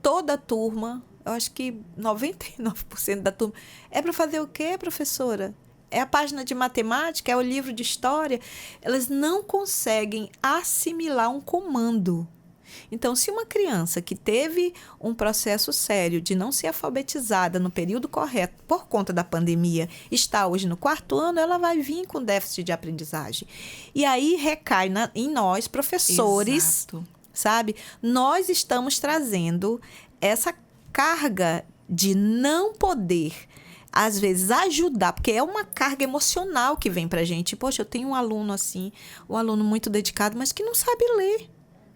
Speaker 2: Toda a turma, eu acho que 99% da turma, é para fazer o quê, professora? É a página de matemática, é o livro de história. Elas não conseguem assimilar um comando. Então, se uma criança que teve um processo sério de não ser alfabetizada no período correto por conta da pandemia, está hoje no 4º ano, ela vai vir com déficit de aprendizagem. E aí recai em nós, professores,
Speaker 1: Exato.
Speaker 2: sabe? Nós estamos trazendo essa carga de não poder, às vezes, ajudar, porque é uma carga emocional que vem pra gente. Poxa, eu tenho um aluno assim, um aluno muito dedicado, mas que não sabe ler.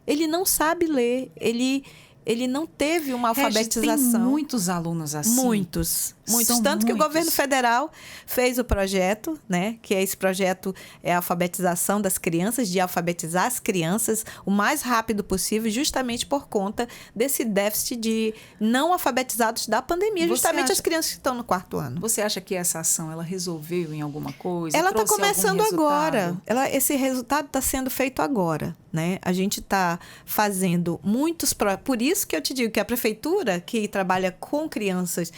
Speaker 2: Ele não sabe ler, ele não teve uma alfabetização.
Speaker 1: Tem muitos alunos assim.
Speaker 2: Muitos.
Speaker 1: São
Speaker 2: Tanto que o
Speaker 1: muitos.
Speaker 2: governo federal fez o projeto, né? Que esse projeto é a alfabetização das crianças, de alfabetizar as crianças o mais rápido possível, justamente por conta desse déficit de não alfabetizados da pandemia. Justamente as crianças que estão no 4º ano.
Speaker 1: Você acha que essa ação ela resolveu em alguma coisa?
Speaker 2: Ela está começando agora.
Speaker 1: Resultado?
Speaker 2: Esse resultado está sendo feito agora, né? A gente está fazendo muitos... Por isso que eu te digo que a prefeitura, que trabalha com crianças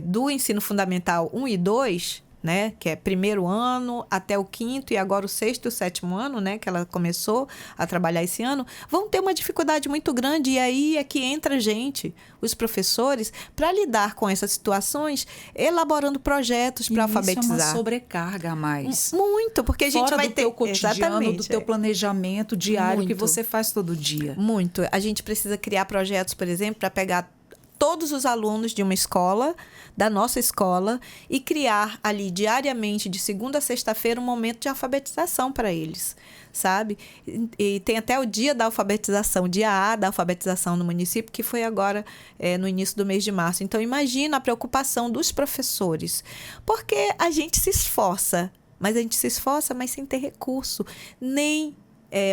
Speaker 2: do ensino fundamental 1 e 2, né, que é 1º ano até o 5º e agora o 6º e o 7º ano, né, que ela começou a trabalhar esse ano, vão ter uma dificuldade muito grande. E aí é que entra a gente, os professores, para lidar com essas situações, elaborando projetos para alfabetizar.
Speaker 1: Isso é uma sobrecarga a mais.
Speaker 2: Muito, porque a gente
Speaker 1: Fora
Speaker 2: vai
Speaker 1: do
Speaker 2: ter...
Speaker 1: teu cotidiano,
Speaker 2: Exatamente,
Speaker 1: do teu planejamento diário
Speaker 2: muito.
Speaker 1: Que você faz todo dia.
Speaker 2: Muito. A gente precisa criar projetos, por exemplo, para pegar todos os alunos de uma escola, da nossa escola, e criar ali diariamente, de segunda a sexta-feira, um momento de alfabetização para eles, sabe? E tem até o dia da alfabetização, dia A da alfabetização no município, que foi agora no início do mês de março. Então, imagina a preocupação dos professores, porque a gente se esforça, mas sem ter recurso, nem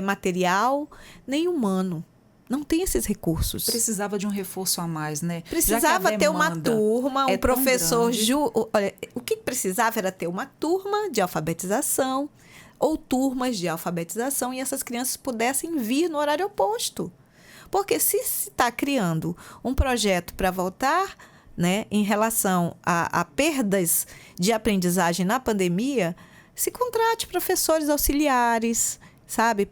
Speaker 2: material, nem humano. Não tem esses recursos.
Speaker 1: Precisava de um reforço a mais, né?
Speaker 2: Precisava ter uma turma, um professor... Olha, o que precisava era ter uma turma de alfabetização ou turmas de alfabetização e essas crianças pudessem vir no horário oposto. Porque se está criando um projeto para voltar, né, em relação a perdas de aprendizagem na pandemia, se contrate professores auxiliares, sabe?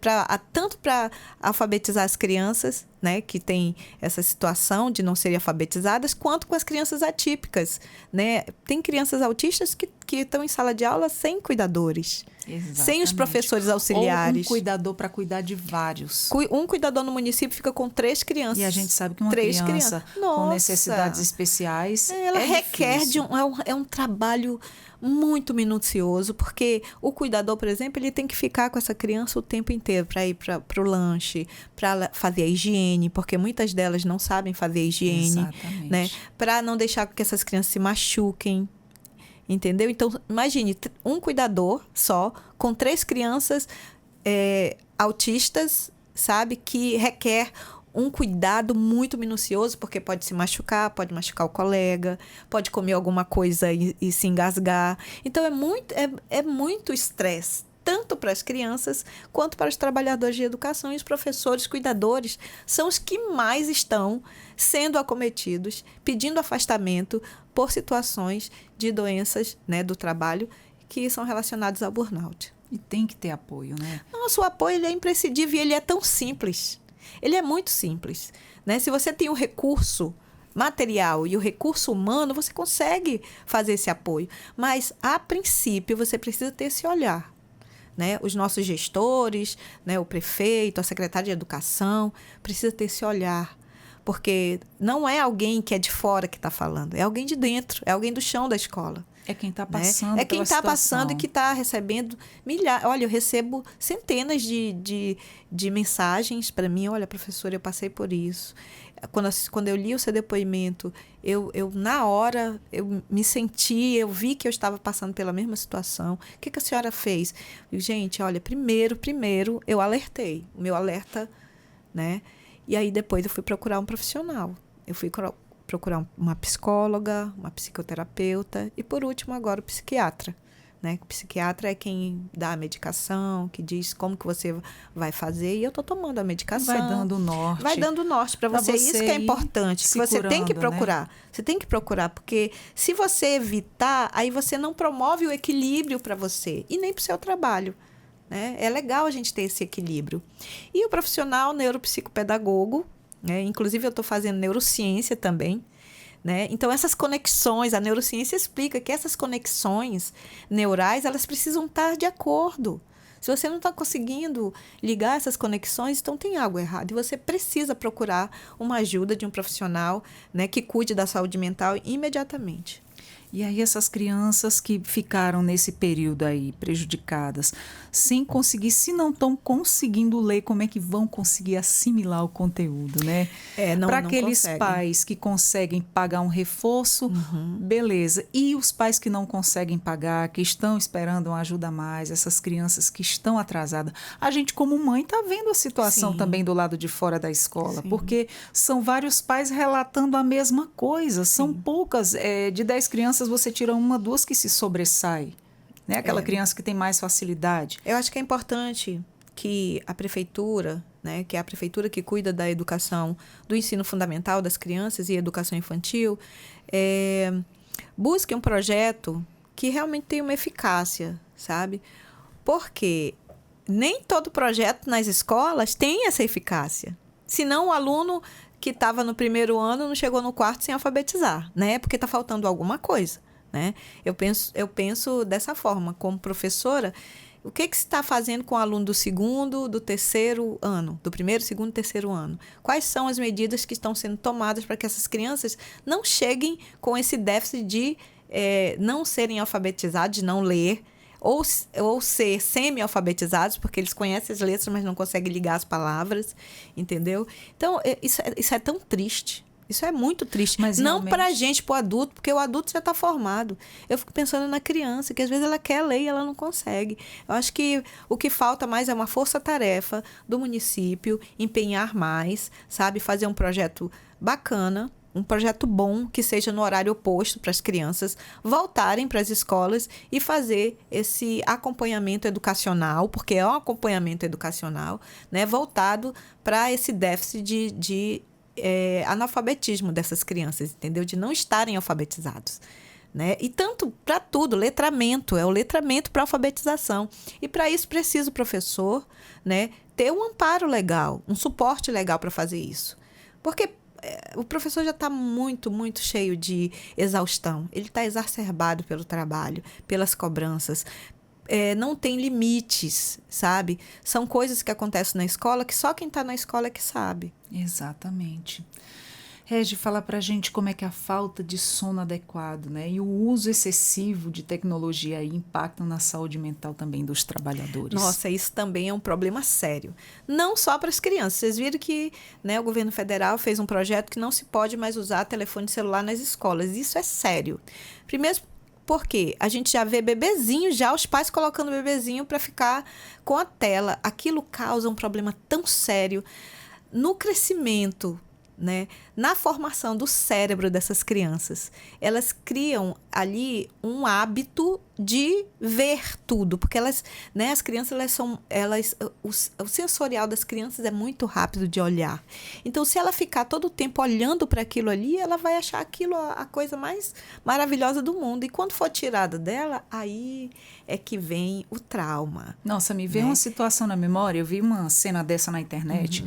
Speaker 2: Tanto para alfabetizar as crianças, né, que tem essa situação de não serem alfabetizadas, quanto com as crianças atípicas, né? Tem crianças autistas que estão em sala de aula sem cuidadores.
Speaker 1: Exatamente.
Speaker 2: Sem os professores auxiliares.
Speaker 1: Ou um cuidador para cuidar de vários.
Speaker 2: Um cuidador no município fica com 3 crianças.
Speaker 1: E a gente sabe que uma criança com necessidades especiais
Speaker 2: ela requer um trabalho muito minucioso, porque o cuidador, por exemplo, ele tem que ficar com essa criança o tempo inteiro para ir para o lanche, para fazer a higiene, porque muitas delas não sabem fazer a higiene, né? Para não deixar que essas crianças se machuquem. Entendeu? Então, imagine, um cuidador só, com 3 crianças autistas, sabe? Que requer um cuidado muito minucioso, porque pode se machucar, pode machucar o colega, pode comer alguma coisa e se engasgar. Então, é muito estresse, tanto para as crianças quanto para os trabalhadores de educação. E os professores, cuidadores, são os que mais estão sendo acometidos, pedindo afastamento por situações de doenças, né, do trabalho que são relacionadas ao burnout.
Speaker 1: E tem que ter apoio, né?
Speaker 2: Nossa, o apoio ele é imprescindível e ele é tão simples. Ele é muito simples, né? Se você tem o recurso material e o recurso humano, você consegue fazer esse apoio. Mas, a princípio, você precisa ter esse olhar, né? Os nossos gestores, né? O prefeito, a secretária de educação, precisa ter esse olhar. Porque não é alguém que é de fora que está falando, é alguém de dentro, é alguém do chão da escola.
Speaker 1: É quem está passando,
Speaker 2: né? É quem está passando e que está recebendo milhares. Olha, eu recebo centenas de mensagens para mim. Olha, professora, eu passei por isso. Quando eu li o seu depoimento, eu na hora, eu me senti, eu vi que eu estava passando pela mesma situação. O que a senhora fez? Gente, olha, primeiro, eu alertei. O meu alerta, né? E aí, depois, eu fui procurar um profissional. Eu fui procurar uma psicóloga, uma psicoterapeuta e, por último, agora o psiquiatra. Né? O psiquiatra é quem dá a medicação, que diz como que você vai fazer. E eu estou tomando a medicação.
Speaker 1: Vai dando norte.
Speaker 2: Vai dando norte para você. Isso que é importante. Que você tem que procurar. Né? Você tem que procurar, porque se você evitar, aí você não promove o equilíbrio para você e nem para o seu trabalho. Né? É legal a gente ter esse equilíbrio. E o profissional neuropsicopedagogo, né? Inclusive eu estou fazendo neurociência também. Né? Então, essas conexões, a neurociência explica que essas conexões neurais, elas precisam estar de acordo. Se você não está conseguindo ligar essas conexões, então tem algo errado. E você precisa procurar uma ajuda de um profissional, né, que cuide da saúde mental imediatamente.
Speaker 1: E aí essas crianças que ficaram nesse período aí prejudicadas, sem conseguir, se não estão conseguindo ler, como é que vão conseguir assimilar o conteúdo, né? Para aqueles pais que conseguem pagar um reforço, beleza. E os pais que não conseguem pagar, que estão esperando uma ajuda a mais, essas crianças que estão atrasadas. A gente, como mãe, está vendo a situação também do lado de fora da escola, porque são vários pais relatando a mesma coisa. São poucas, de 10 crianças, você tira 1, 2 que se sobressai, né? Aquela criança que tem mais facilidade.
Speaker 2: Eu acho que é importante que a prefeitura, né, que é a prefeitura que cuida da educação, do ensino fundamental das crianças e educação infantil, busque um projeto que realmente tenha uma eficácia, sabe? Porque nem todo projeto nas escolas tem essa eficácia. Senão o aluno que estava no primeiro ano não chegou no quarto sem alfabetizar, né? Porque está faltando alguma coisa, né? Eu penso dessa forma, como professora, o que se está fazendo com o aluno do segundo, do terceiro ano, do primeiro, segundo e terceiro ano? Quais são as medidas que estão sendo tomadas para que essas crianças não cheguem com esse déficit de não serem alfabetizados, de não ler, ou ser semi-alfabetizados, porque eles conhecem as letras, mas não conseguem ligar as palavras, entendeu? Então, isso é tão triste. Isso é muito triste. Mas não realmente... para a gente, para o adulto, porque o adulto já está formado. Eu fico pensando na criança, que às vezes ela quer ler e ela não consegue. Eu acho que o que falta mais é uma força-tarefa do município, empenhar mais, sabe? Fazer um projeto bacana, um projeto bom, que seja no horário oposto para as crianças voltarem para as escolas e fazer esse acompanhamento educacional, porque é um acompanhamento educacional, né, voltado para esse déficit de analfabetismo dessas crianças, entendeu? De não estarem alfabetizados. Né? E tanto para tudo, letramento, é o letramento para alfabetização. E para isso precisa o professor, né, ter um amparo legal, um suporte legal para fazer isso. Porque o professor já está muito, muito cheio de exaustão. Ele está exacerbado pelo trabalho, pelas cobranças. Não tem limites, sabe? São coisas que acontecem na escola que só quem está na escola é que sabe.
Speaker 1: Exatamente. Regi, fala pra gente como é que a falta de sono adequado, né, e o uso excessivo de tecnologia aí impactam na saúde mental também dos trabalhadores.
Speaker 2: Nossa, isso também é um problema sério. Não só para as crianças. Vocês viram que, né, o governo federal fez um projeto que não se pode mais usar telefone celular nas escolas. Isso é sério. Primeiro, porque a gente já vê bebezinho, já os pais colocando o bebezinho para ficar com a tela. Aquilo causa um problema tão sério no crescimento, né, na formação do cérebro dessas crianças. Elas criam ali um hábito de ver tudo, porque elas, né, as crianças, o sensorial das crianças é muito rápido de olhar. Então, se ela ficar todo o tempo olhando para aquilo ali, ela vai achar aquilo a coisa mais maravilhosa do mundo. E quando for tirada dela, aí é que vem o trauma.
Speaker 1: Nossa, me veio uma situação na memória, eu vi uma cena dessa na internet,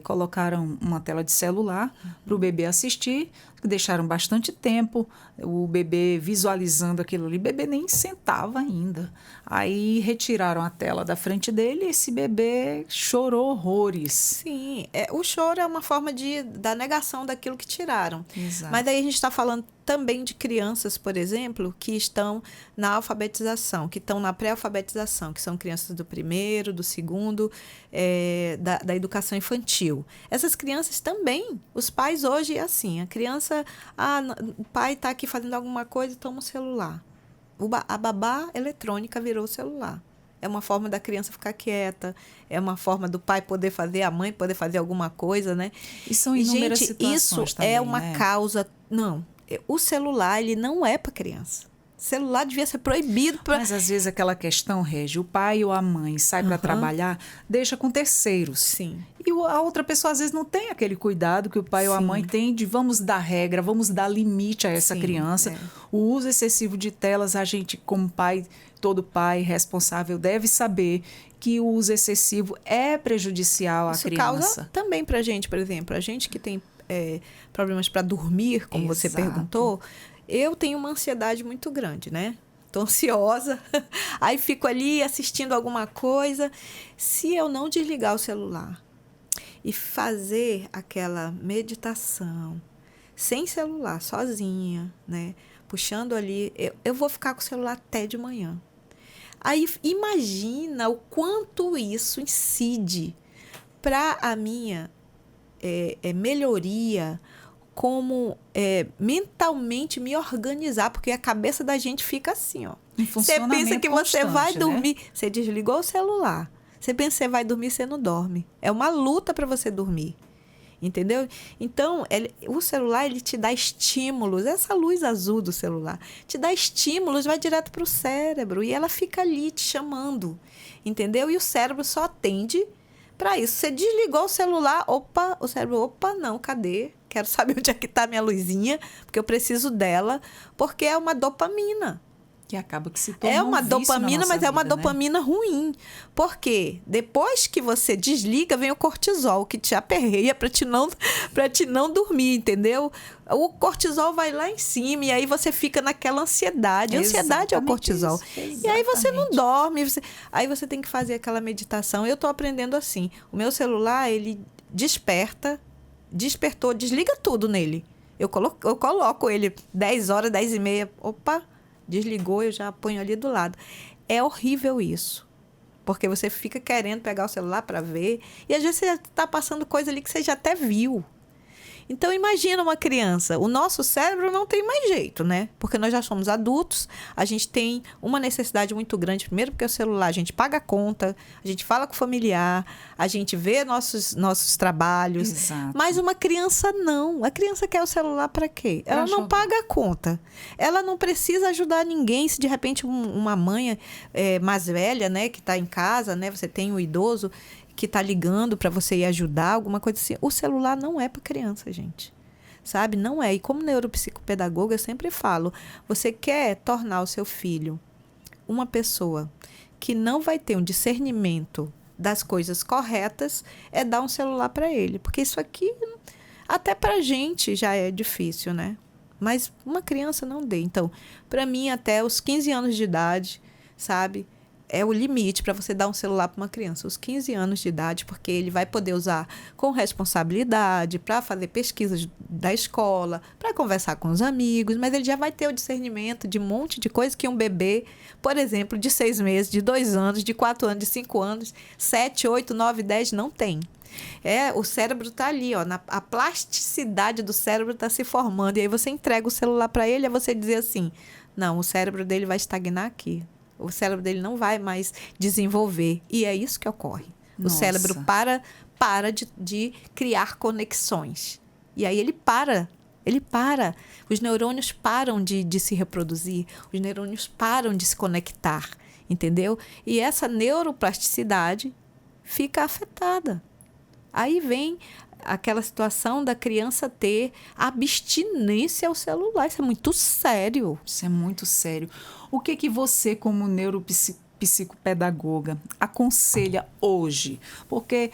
Speaker 1: colocaram uma tela de celular para o bebê assistir, deixaram bastante tempo o bebê visualizando aquilo ali, o bebê nem sentava ainda. Aí retiraram a tela da frente dele e esse bebê chorou horrores.
Speaker 2: Sim, o choro é uma forma da negação daquilo que tiraram.
Speaker 1: Exato.
Speaker 2: Mas daí a gente está falando também de crianças, por exemplo, que estão na alfabetização, que estão na pré-alfabetização, que são crianças do primeiro, do segundo, da educação infantil. Essas crianças também, os pais hoje é assim, a criança, o pai está aqui fazendo alguma coisa e toma o celular. A babá eletrônica virou o celular. é uma forma da criança ficar quieta, é uma forma do pai poder fazer, a mãe poder fazer alguma coisa, né?
Speaker 1: E são inúmeras
Speaker 2: gente,
Speaker 1: situações
Speaker 2: isso
Speaker 1: também,
Speaker 2: é uma
Speaker 1: né?
Speaker 2: causa... Não, o celular, ele não é para criança. Celular devia ser proibido para...
Speaker 1: Mas às vezes aquela questão, Regi, o pai ou a mãe sai para trabalhar, deixa com terceiros.
Speaker 2: Sim.
Speaker 1: E a outra pessoa às vezes não tem aquele cuidado que o pai ou a
Speaker 2: Sim.
Speaker 1: mãe tem de vamos dar regra, vamos dar limite a essa
Speaker 2: Sim,
Speaker 1: criança.
Speaker 2: é.
Speaker 1: O uso excessivo de telas, a gente como pai, todo pai responsável deve saber que o uso excessivo é prejudicial à
Speaker 2: Isso
Speaker 1: criança.
Speaker 2: causa também pra gente, por exemplo, a gente que tem problemas para dormir, como você
Speaker 1: Exato.
Speaker 2: perguntou, eu tenho uma ansiedade muito grande, né? Tô ansiosa, aí fico ali assistindo alguma coisa. Se eu não desligar o celular e fazer aquela meditação sem celular, sozinha, né? Puxando ali, eu vou ficar com o celular até de manhã. Aí imagina o quanto isso incide para a minha melhoria, como mentalmente me organizar, porque a cabeça da gente fica assim, ó. Você pensa que você vai dormir, né? Você desligou o celular. Você pensa que você vai dormir, você não dorme. É uma luta para você dormir. Entendeu? Então, o celular, ele te dá estímulos. Essa luz azul do celular te dá estímulos, vai direto para o cérebro. E ela fica ali te chamando. Entendeu? E o cérebro só atende para isso. Você desligou o celular, o cérebro, não, cadê? Quero saber onde é que está minha luzinha, porque eu preciso dela, porque é uma dopamina.
Speaker 1: Que acaba que se torna
Speaker 2: É uma
Speaker 1: um vício
Speaker 2: dopamina,
Speaker 1: na nossa
Speaker 2: mas é uma
Speaker 1: vida,
Speaker 2: dopamina, né? Ruim. Porque depois que você desliga, vem o cortisol, que te aperreia para te não dormir, entendeu? O cortisol vai lá em cima e aí você fica naquela ansiedade. A ansiedade é o cortisol. E aí você não dorme. Aí você tem que fazer aquela meditação. Eu estou aprendendo assim. O meu celular, ele despertou, desliga tudo nele. Eu coloco ele 10 horas, 10 e meia. Opa! Desligou, eu já ponho ali do lado. É horrível isso. Porque você fica querendo pegar o celular para ver. E às vezes você está passando coisa ali que você já até viu. Então, imagina uma criança. O nosso cérebro não tem mais jeito, né? Porque nós já somos adultos. A gente tem uma necessidade muito grande. Primeiro porque o celular, a gente paga a conta. A gente fala com o familiar. A gente vê nossos trabalhos.
Speaker 1: Exato.
Speaker 2: Mas uma criança não. A criança quer o celular para quê? Ela não paga a conta. Ela não precisa ajudar ninguém. Se de repente uma mãe mais velha, né? Que está em casa, né? Você tem um idoso que está ligando para você ir ajudar, alguma coisa assim. O celular não é para criança, gente. Sabe? Não é. E como neuropsicopedagoga, eu sempre falo, você quer tornar o seu filho uma pessoa que não vai ter um discernimento das coisas corretas, é dar um celular para ele. Porque isso aqui, até para a gente, já é difícil, né? Mas uma criança não dê. Então, para mim, até os 15 anos de idade, sabe? É o limite para você dar um celular para uma criança, os 15 anos de idade, porque ele vai poder usar com responsabilidade, para fazer pesquisas da escola, para conversar com os amigos, mas ele já vai ter o discernimento de um monte de coisa que um bebê, por exemplo, de 6 meses, de 2 anos, de 4 anos, de 5 anos, 7, 8, 9, 10 não tem. O cérebro está ali, ó, a plasticidade do cérebro está se formando, e aí você entrega o celular para ele, é você dizer assim, não, o cérebro dele vai estagnar aqui. O cérebro dele não vai mais desenvolver. E é isso que ocorre.
Speaker 1: Nossa.
Speaker 2: O cérebro para de criar conexões. E aí ele para. Os neurônios param de se reproduzir. Os neurônios param de se conectar. Entendeu? E essa neuroplasticidade fica afetada. Aí vem aquela situação da criança ter abstinência ao celular. Isso é muito sério.
Speaker 1: Isso é muito sério. O que você, como neuropsicopedagoga, aconselha hoje? Porque,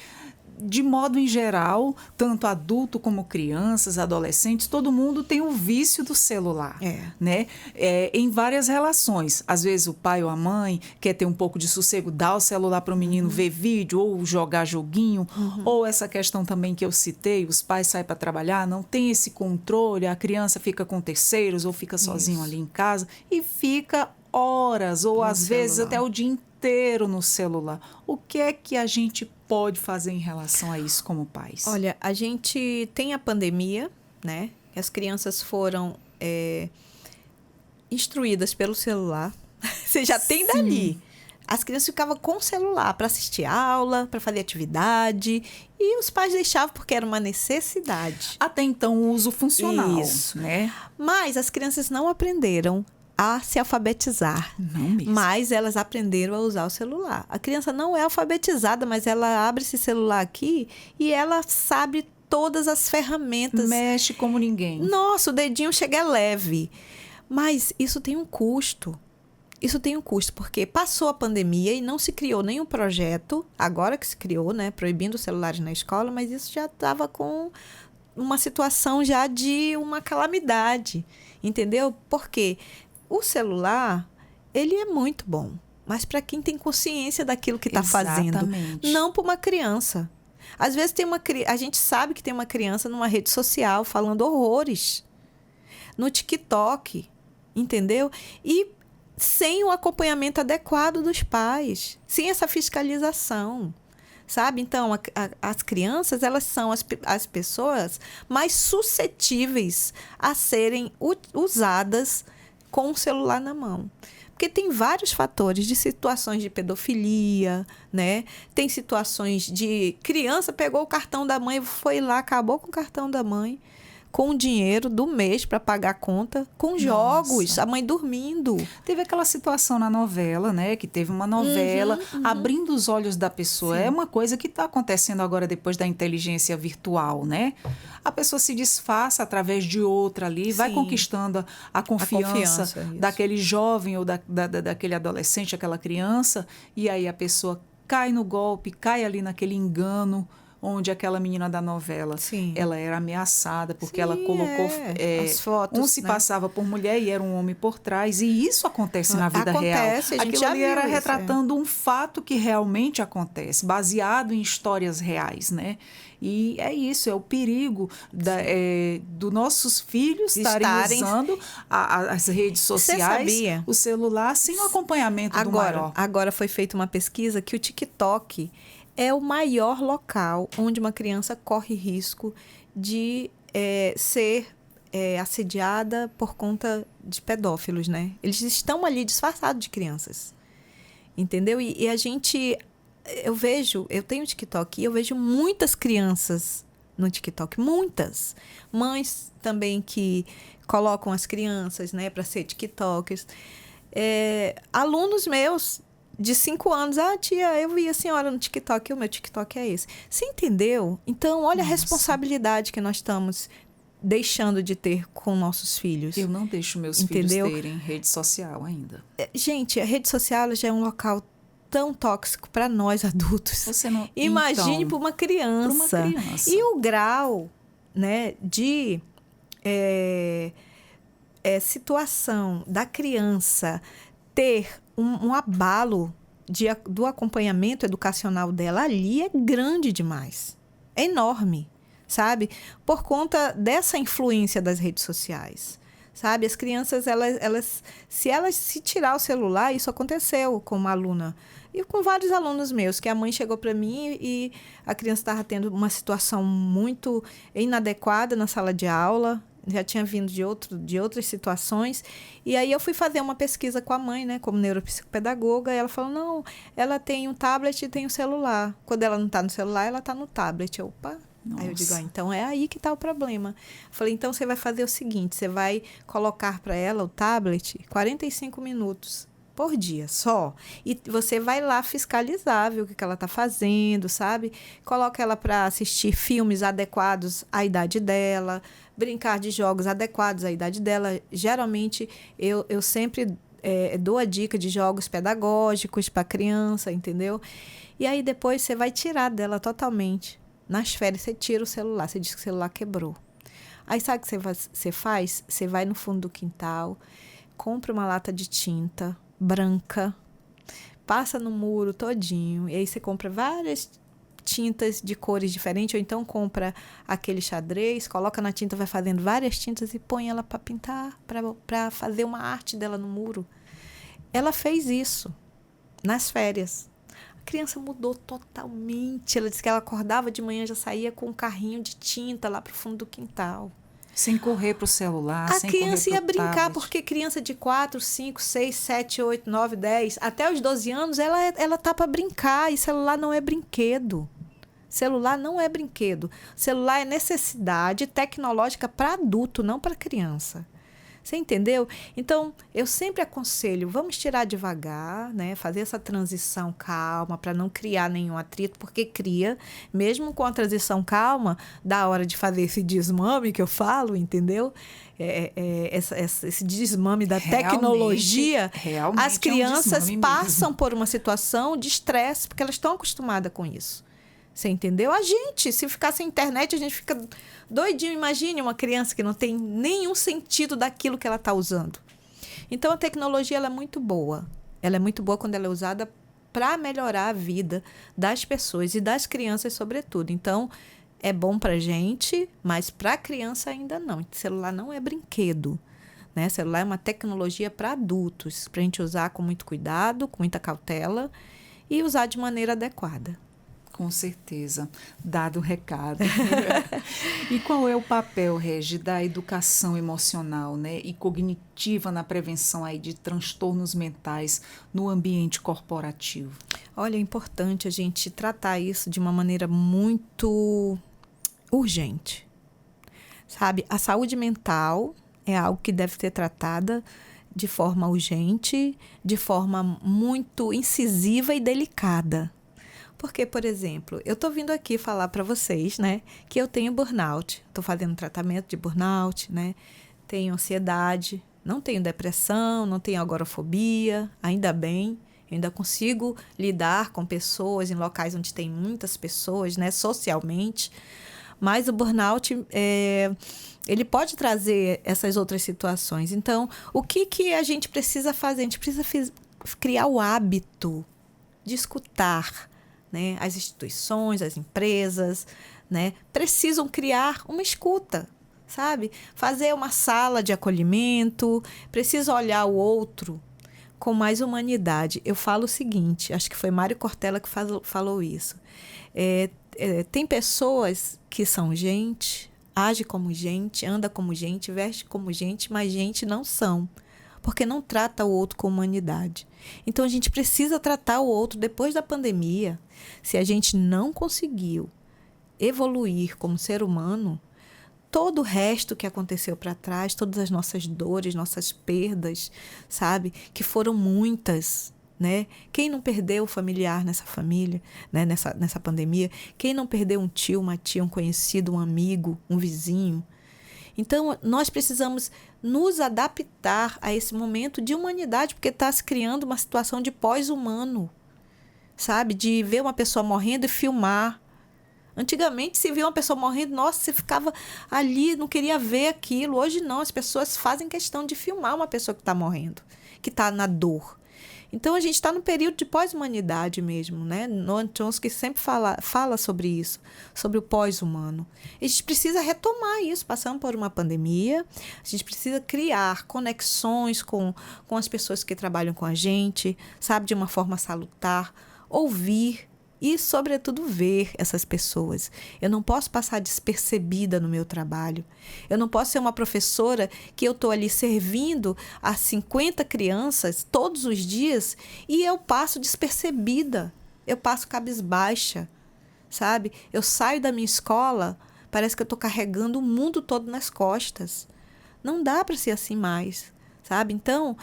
Speaker 1: de modo em geral, tanto adulto como crianças, adolescentes, todo mundo tem o vício do celular, né? Em várias relações. Às vezes o pai ou a mãe quer ter um pouco de sossego, dá o celular para o menino ver vídeo ou jogar joguinho, ou essa questão também que eu citei, os pais saem para trabalhar, não tem esse controle, a criança fica com terceiros ou fica sozinho ali em casa e fica horas ou às vezes até o dia inteiro no celular. O que é que a gente pode fazer em relação a isso como pais?
Speaker 2: Olha, a gente tem a pandemia, né? As crianças foram instruídas pelo celular. Você já tem dali. As crianças ficavam com o celular para assistir aula, para fazer atividade, e os pais deixavam porque era uma necessidade.
Speaker 1: Até então, o uso funcional.
Speaker 2: Isso.
Speaker 1: Né?
Speaker 2: Mas as crianças não aprenderam a se alfabetizar.
Speaker 1: Não mesmo.
Speaker 2: Mas elas aprenderam a usar o celular. A criança não é alfabetizada, mas ela abre esse celular aqui e ela sabe todas as ferramentas.
Speaker 1: Mexe como ninguém.
Speaker 2: Nossa, o dedinho chega leve. Mas isso tem um custo. Isso tem um custo, porque passou a pandemia e não se criou nenhum projeto, agora que se criou, né, proibindo os celulares na escola, mas isso já estava com uma situação já de uma calamidade, entendeu? Porque o celular, ele é muito bom, mas para quem tem consciência daquilo que está fazendo, não para uma criança. Às vezes a gente sabe que tem uma criança numa rede social falando horrores, no TikTok, entendeu? E sem o acompanhamento adequado dos pais, sem essa fiscalização, sabe? Então, as crianças, elas são as pessoas mais suscetíveis a serem usadas com o celular na mão. Porque tem vários fatores de situações de pedofilia, né? Tem situações de criança pegou o cartão da mãe, foi lá, acabou com o cartão da mãe, com o dinheiro do mês para pagar a conta, com jogos, a mãe dormindo.
Speaker 1: Teve aquela situação na novela, né? Que teve uma novela abrindo os olhos da pessoa. Sim. É uma coisa que está acontecendo agora depois da inteligência virtual, né? A pessoa se disfarça através de outra ali, vai conquistando a confiança daquele jovem ou daquele adolescente, aquela criança, e aí a pessoa cai no golpe, cai ali naquele engano, onde aquela menina da novela, ela era ameaçada, porque ela colocou
Speaker 2: as fotos,
Speaker 1: um se passava por mulher e era um homem por trás, e isso acontece na vida real.
Speaker 2: A gente
Speaker 1: aquilo ali era retratando um fato que realmente acontece, baseado em histórias reais, né? E é isso, é o perigo dos nossos filhos estarem usando as redes sociais, o celular, sem o acompanhamento do maior.
Speaker 2: Agora foi feita uma pesquisa que o TikTok é o maior local onde uma criança corre risco de ser assediada por conta de pedófilos, né? Eles estão ali disfarçados de crianças, entendeu? E a gente... Eu tenho TikTok e eu vejo muitas crianças no TikTok, muitas. Mães também que colocam as crianças, né, para ser TikTokers. Alunos meus de 5 anos, tia, eu vi a senhora no TikTok, o meu TikTok é esse. Você entendeu? Então, olha a responsabilidade que nós estamos deixando de ter com nossos filhos.
Speaker 1: Eu não deixo meus filhos terem rede social ainda.
Speaker 2: Gente, a rede social já é um local tão tóxico para nós adultos.
Speaker 1: Você não...
Speaker 2: Imagine para uma criança. E o grau, né, de situação da criança ter um abalo do acompanhamento educacional dela ali é grande demais. É enorme, sabe? Por conta dessa influência das redes sociais. Sabe? As crianças, se tirar o celular, isso aconteceu com uma aluna e com vários alunos meus, que a mãe chegou para mim e a criança estava tendo uma situação muito inadequada na sala de aula, já tinha vindo de outras situações, e aí eu fui fazer uma pesquisa com a mãe, né, como neuropsicopedagoga, e ela falou, não, ela tem um tablet e tem um celular. Quando ela não está no celular, ela está no tablet. Opa! Nossa. Aí eu digo, então é aí que está o problema. Falei, então você vai fazer o seguinte, você vai colocar para ela o tablet 45 minutos por dia, só. E você vai lá fiscalizar, ver o que ela está fazendo, sabe? Coloca ela para assistir filmes adequados à idade dela, brincar de jogos adequados à idade dela. Geralmente, eu sempre dou a dica de jogos pedagógicos para a criança, entendeu? E aí depois você vai tirar dela totalmente. Nas férias, você tira o celular, você diz que o celular quebrou. Aí sabe o que você faz? Você vai no fundo do quintal, compra uma lata de tinta branca, passa no muro todinho, e aí você compra várias tintas de cores diferentes, ou então compra aquele xadrez, coloca na tinta, vai fazendo várias tintas e põe ela para pintar, para fazer uma arte dela no muro. Ela fez isso nas férias. A criança mudou totalmente. Ela disse que ela acordava de manhã, já saía com um carrinho de tinta lá para o fundo do quintal.
Speaker 1: Sem correr para o celular,
Speaker 2: A
Speaker 1: sem
Speaker 2: criança
Speaker 1: correr
Speaker 2: ia
Speaker 1: pro
Speaker 2: brincar,
Speaker 1: tablet.
Speaker 2: porque criança de 4, 5, 6, 7, 8, 9, 10, até os 12 anos, ela tá para brincar, e celular não é brinquedo. Celular não é brinquedo. Celular é necessidade tecnológica para adulto, não para criança. Você entendeu? Então, eu sempre aconselho, vamos tirar devagar, né? Fazer essa transição calma, para não criar nenhum atrito, porque cria, mesmo com a transição calma, dá hora de fazer esse desmame que eu falo, entendeu? Esse desmame da tecnologia.
Speaker 1: Realmente
Speaker 2: as crianças
Speaker 1: é um desmame
Speaker 2: passam
Speaker 1: mesmo.
Speaker 2: por uma situação de estresse, porque elas estão acostumadas com isso. Você entendeu? A gente, se ficar sem internet, a gente fica doidinho. Imagine uma criança que não tem nenhum sentido daquilo que ela está usando. Então, a tecnologia ela é muito boa. Ela é muito boa quando ela é usada para melhorar a vida das pessoas e das crianças, sobretudo. Então, é bom para a gente, mas para a criança ainda não. O celular não é brinquedo, né? Celular é uma tecnologia para adultos, para a gente usar com muito cuidado, com muita cautela e usar de maneira adequada.
Speaker 1: Com certeza, dado o recado. E qual é o papel, Regi, da educação emocional, né, e cognitiva na prevenção aí de transtornos mentais no ambiente corporativo?
Speaker 2: Olha, é importante a gente tratar isso de uma maneira muito urgente. Sabe, a saúde mental é algo que deve ser tratada de forma urgente, de forma muito incisiva e delicada. Porque, por exemplo, eu estou vindo aqui falar para vocês, né, que eu tenho burnout. Estou fazendo tratamento de burnout, né? Tenho ansiedade, não tenho depressão, não tenho agorafobia, ainda bem. Eu ainda consigo lidar com pessoas em locais onde tem muitas pessoas, né, socialmente. Mas o burnout, ele pode trazer essas outras situações. Então, o que a gente precisa fazer? A gente precisa criar o hábito de escutar, né? As instituições, as empresas, né, precisam criar uma escuta, sabe? Fazer uma sala de acolhimento, precisa olhar o outro com mais humanidade. Eu falo o seguinte, acho que foi Mário Cortella que falou isso. Tem pessoas que são gente, age como gente, anda como gente, veste como gente, mas gente não são, porque não trata o outro com humanidade. Então, a gente precisa tratar o outro depois da pandemia. Se a gente não conseguiu evoluir como ser humano, todo o resto que aconteceu para trás, todas as nossas dores, nossas perdas, sabe? Que foram muitas, né? Quem não perdeu o familiar nessa família, né? Nessa pandemia? Quem não perdeu um tio, uma tia, um conhecido, um amigo, um vizinho? Então, nós precisamos nos adaptar a esse momento de humanidade, porque está se criando uma situação de pós-humano, sabe? De ver uma pessoa morrendo e filmar. Antigamente, se via uma pessoa morrendo, nossa, você ficava ali, não queria ver aquilo. Hoje não, as pessoas fazem questão de filmar uma pessoa que está morrendo, que está na dor. Então, a gente está no período de pós-humanidade mesmo, né? Noam Chomsky sempre fala sobre isso, sobre o pós-humano. A gente precisa retomar isso, passando por uma pandemia, a gente precisa criar conexões com as pessoas que trabalham com a gente, sabe, de uma forma salutar, ouvir e, sobretudo, ver essas pessoas. Eu não posso passar despercebida no meu trabalho. Eu não posso ser uma professora que eu estou ali servindo a 50 crianças todos os dias e eu passo despercebida. Eu passo cabisbaixa, sabe? Eu saio da minha escola, parece que eu estou carregando o mundo todo nas costas. Não dá para ser assim mais, sabe? Então,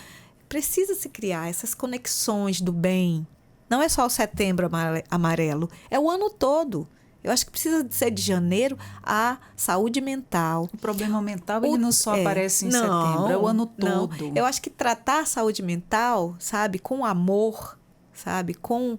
Speaker 2: precisa se criar essas conexões do bem. Não é só o Setembro Amarelo, é o ano todo. Eu acho que precisa ser de janeiro a saúde mental.
Speaker 1: O problema mental, ele não só aparece em setembro, é o ano todo.
Speaker 2: Não. Eu acho que tratar a saúde mental, sabe, com amor, sabe, com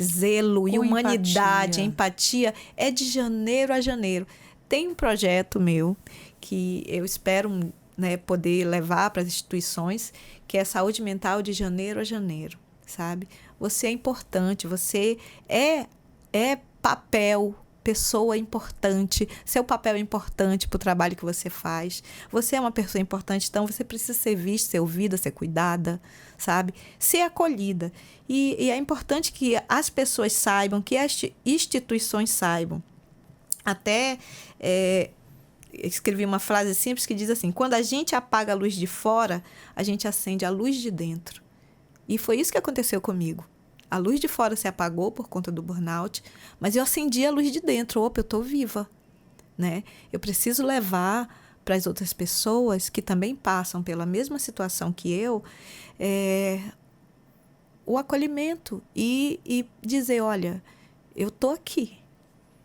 Speaker 2: zelo e humanidade, empatia, é de janeiro a janeiro. Tem um projeto meu que eu espero, né, poder levar para as instituições, que é saúde mental de janeiro a janeiro, sabe? Você é importante, você é papel, pessoa importante, seu papel é importante para o trabalho que você faz. Você é uma pessoa importante, então você precisa ser vista, ser ouvida, ser cuidada, sabe? Ser acolhida. E é importante que as pessoas saibam, que as instituições saibam. Até escrevi uma frase simples que diz assim: quando a gente apaga a luz de fora, a gente acende a luz de dentro. E foi isso que aconteceu comigo. A luz de fora se apagou por conta do burnout, mas eu acendi a luz de dentro. Opa, eu estou viva, né? Eu preciso levar para as outras pessoas que também passam pela mesma situação que eu, o acolhimento e dizer, olha, eu estou aqui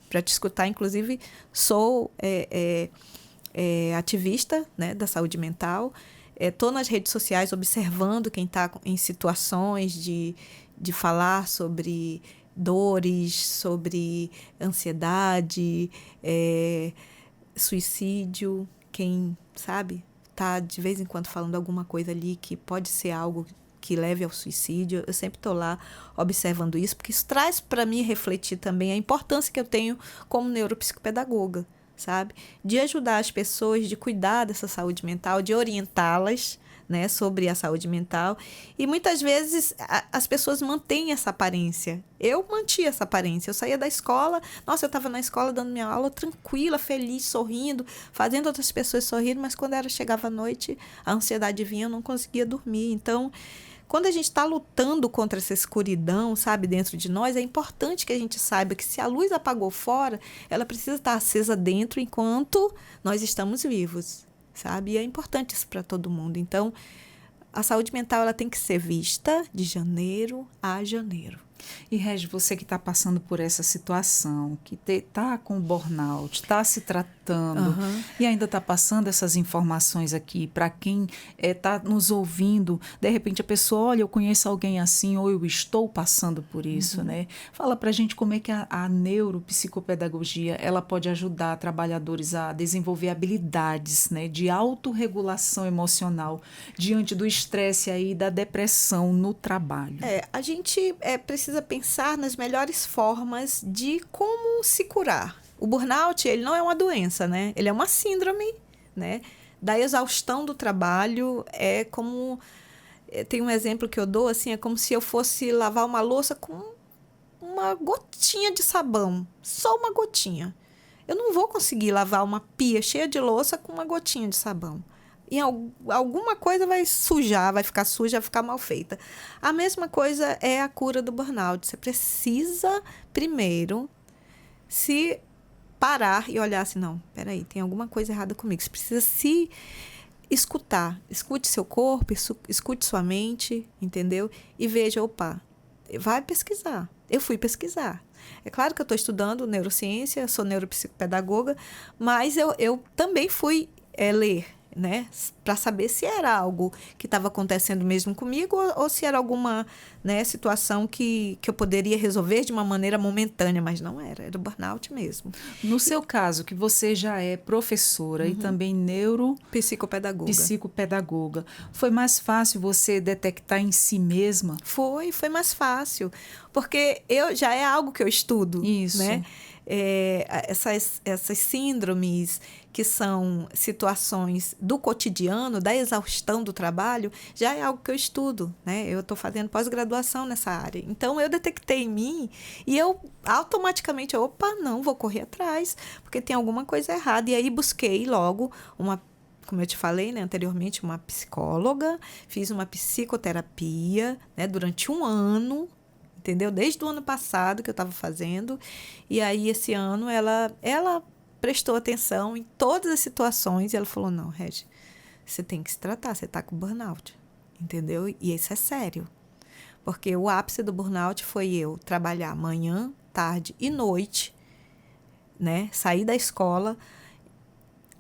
Speaker 2: para te escutar. Inclusive, sou ativista, né, da saúde mental. Estou nas redes sociais observando quem está em situações de falar sobre dores, sobre ansiedade, suicídio. Quem, sabe, está de vez em quando falando alguma coisa ali que pode ser algo que leve ao suicídio. Eu sempre estou lá observando isso, porque isso traz para mim refletir também a importância que eu tenho como neuropsicopedagoga, sabe? De ajudar as pessoas, de cuidar dessa saúde mental, de orientá-las, né, sobre a saúde mental. E muitas vezes as pessoas mantêm essa aparência. Eu mantinha essa aparência. Eu saía da escola, nossa, eu estava na escola dando minha aula tranquila, feliz, sorrindo, fazendo outras pessoas sorrirem, mas quando chegava à noite, a ansiedade vinha, eu não conseguia dormir. Então, quando a gente está lutando contra essa escuridão, sabe, dentro de nós, é importante que a gente saiba que se a luz apagou fora, ela precisa estar acesa dentro enquanto nós estamos vivos, sabe? E é importante isso para todo mundo. Então, a saúde mental ela tem que ser vista de janeiro a janeiro.
Speaker 1: E, Regi, você que está passando por essa situação, que está com burnout, está se tratando e ainda está passando essas informações aqui para quem está nos ouvindo, de repente a pessoa, olha, eu conheço alguém assim ou eu estou passando por isso, né? Fala para a gente como é que a neuropsicopedagogia ela pode ajudar trabalhadores a desenvolver habilidades, né, de autorregulação emocional diante do estresse aí da depressão no trabalho.
Speaker 2: A gente precisa pensar nas melhores formas de como se curar. O burnout, ele não é uma doença, né? Ele é uma síndrome, né, da exaustão do trabalho. É como... Tem um exemplo que eu dou, assim, é como se eu fosse lavar uma louça com uma gotinha de sabão. Só uma gotinha. Eu não vou conseguir lavar uma pia cheia de louça com uma gotinha de sabão. E alguma coisa vai sujar, vai ficar suja, vai ficar mal feita. A mesma coisa é a cura do burnout. Você precisa, primeiro, se parar e olhar assim, não, peraí, tem alguma coisa errada comigo. Você precisa se escutar. Escute seu corpo, escute sua mente, entendeu? E veja, opa, vai pesquisar. Eu fui pesquisar. É claro que eu estou estudando neurociência, sou neuropsicopedagoga, mas eu também fui ler, né, para saber se era algo que estava acontecendo mesmo comigo ou se era alguma, né, situação que eu poderia resolver de uma maneira momentânea, mas não era burnout mesmo.
Speaker 1: No seu caso, que você já é professora e também neuropsicopedagoga, foi mais fácil você detectar em si mesma?
Speaker 2: Foi mais fácil, porque já é algo que eu estudo.
Speaker 1: Isso.
Speaker 2: Né? Essas síndromes, que são situações do cotidiano, da exaustão do trabalho, já é algo que eu estudo, né? Eu estou fazendo pós-graduação nessa área. Então, eu detectei em mim e eu automaticamente, não, vou correr atrás, porque tem alguma coisa errada. E aí, busquei logo como eu te falei, né, anteriormente, uma psicóloga, fiz uma psicoterapia, né, durante 1 ano, entendeu? Desde o ano passado que eu estava fazendo. E aí, esse ano, ela prestou atenção em todas as situações e ela falou, não, Regi, você tem que se tratar, você está com burnout, entendeu? E isso é sério. Porque o ápice do burnout foi eu trabalhar manhã, tarde e noite, né? Sair da escola,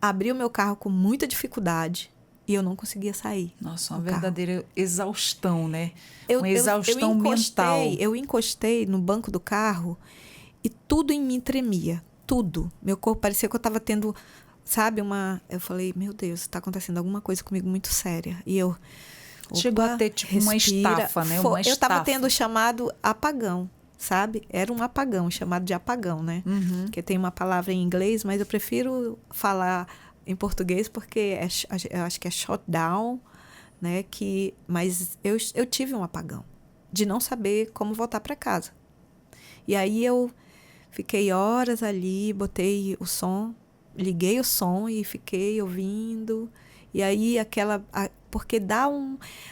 Speaker 2: abrir o meu carro com muita dificuldade e eu não conseguia sair.
Speaker 1: Nossa, uma verdadeira exaustão, né? Uma exaustão mental.
Speaker 2: Eu encostei no banco do carro e tudo em mim tremia. Tudo. Meu corpo parecia que eu estava tendo, sabe, eu falei, meu Deus, está acontecendo alguma coisa comigo muito séria. E eu...
Speaker 1: Chegou a ter tipo uma estafa, né? Uma estafa.
Speaker 2: Eu estava tendo o chamado apagão, sabe? Era um apagão, chamado de apagão, né? Porque tem uma palavra em inglês, mas eu prefiro falar em português porque eu acho que é shutdown, né? Mas eu tive um apagão de não saber como voltar para casa. E aí eu fiquei horas ali, botei o som liguei o som e fiquei ouvindo. E aí porque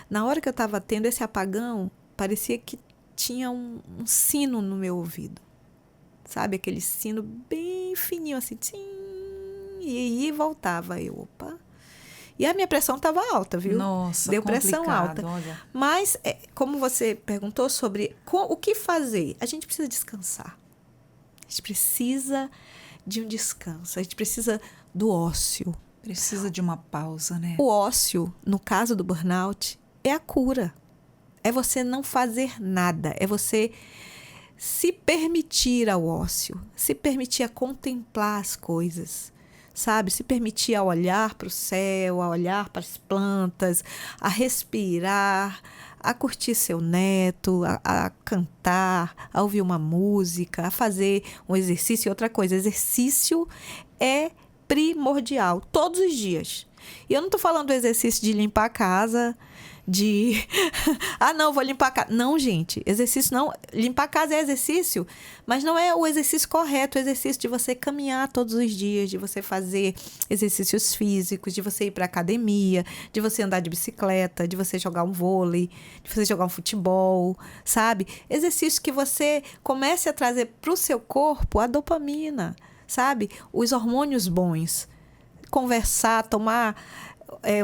Speaker 2: na hora que eu estava tendo esse apagão, parecia que tinha um sino no meu ouvido. Sabe? Aquele sino bem fininho, assim. Tsim, e aí voltava. Eu, opa. E a minha pressão estava alta, viu?
Speaker 1: Nossa,
Speaker 2: deu pressão alta.
Speaker 1: Olha.
Speaker 2: Mas, como você perguntou sobre o que fazer, a gente precisa descansar. A gente precisa de um descanso. A gente precisa do ócio.
Speaker 1: Precisa de uma pausa, né?
Speaker 2: O ócio, no caso do burnout, é a cura. É você não fazer nada. É você se permitir ao ócio. Se permitir a contemplar as coisas. Sabe? Se permitir a olhar para o céu, a olhar para as plantas, a respirar, a curtir seu neto, a cantar, a ouvir uma música, a fazer um exercício. E outra coisa, exercício é primordial, todos os dias. E eu não estou falando do exercício de limpar a casa, não, vou limpar a casa. Não, gente, exercício não. Limpar a casa é exercício, mas não é o exercício correto. O exercício de você caminhar todos os dias, de você fazer exercícios físicos, de você ir para academia, de você andar de bicicleta, de você jogar um vôlei, de você jogar um futebol, sabe? Exercício que você comece a trazer para o seu corpo a dopamina, sabe? Os hormônios bons. Conversar, tomar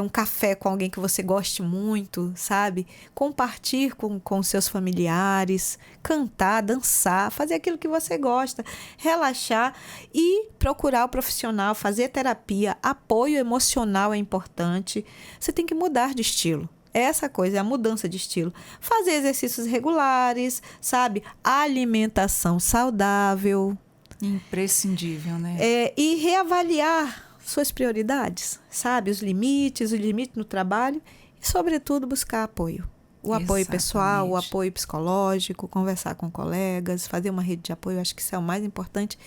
Speaker 2: um café com alguém que você goste muito, sabe? Compartilhar com seus familiares, cantar, dançar, fazer aquilo que você gosta, relaxar e procurar o profissional, fazer terapia, apoio emocional é importante. Você tem que mudar de estilo. Essa coisa é a mudança de estilo. Fazer exercícios regulares, sabe? Alimentação saudável.
Speaker 1: Imprescindível, né?
Speaker 2: E reavaliar suas prioridades, sabe? Os limites no trabalho e, sobretudo, buscar apoio. O apoio pessoal, o apoio psicológico, conversar com colegas, fazer uma rede de apoio, acho que isso é o mais importante.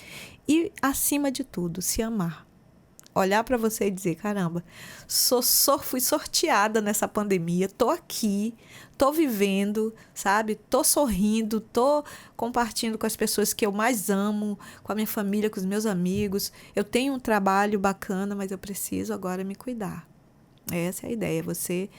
Speaker 2: E, acima de tudo, se amar. Olhar para você e dizer, caramba, fui sorteada nessa pandemia, tô aqui, tô vivendo, sabe? Tô sorrindo, tô compartilhando com as pessoas que eu mais amo, com a minha família, com os meus amigos. Eu tenho um trabalho bacana, mas eu preciso agora me cuidar. Essa é a ideia, você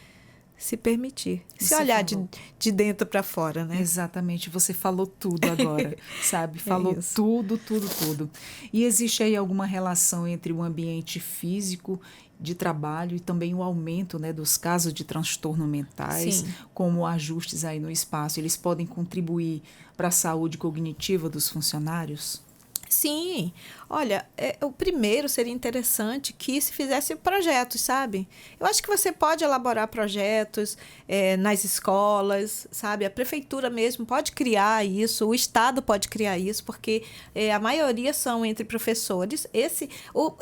Speaker 2: se permitir. Se olhar de dentro para fora, né?
Speaker 1: Exatamente, você falou tudo agora, sabe? Falou tudo. E existe aí alguma relação entre o ambiente físico de trabalho e também o aumento, né, dos casos de transtorno mentais,
Speaker 2: Sim.
Speaker 1: como ajustes aí no espaço, eles podem contribuir para a saúde cognitiva dos funcionários?
Speaker 2: Sim, olha, o primeiro seria interessante que se fizesse projetos, sabe? Eu acho que você pode elaborar projetos nas escolas, sabe? A prefeitura mesmo pode criar isso, o Estado pode criar isso, porque a maioria são entre professores.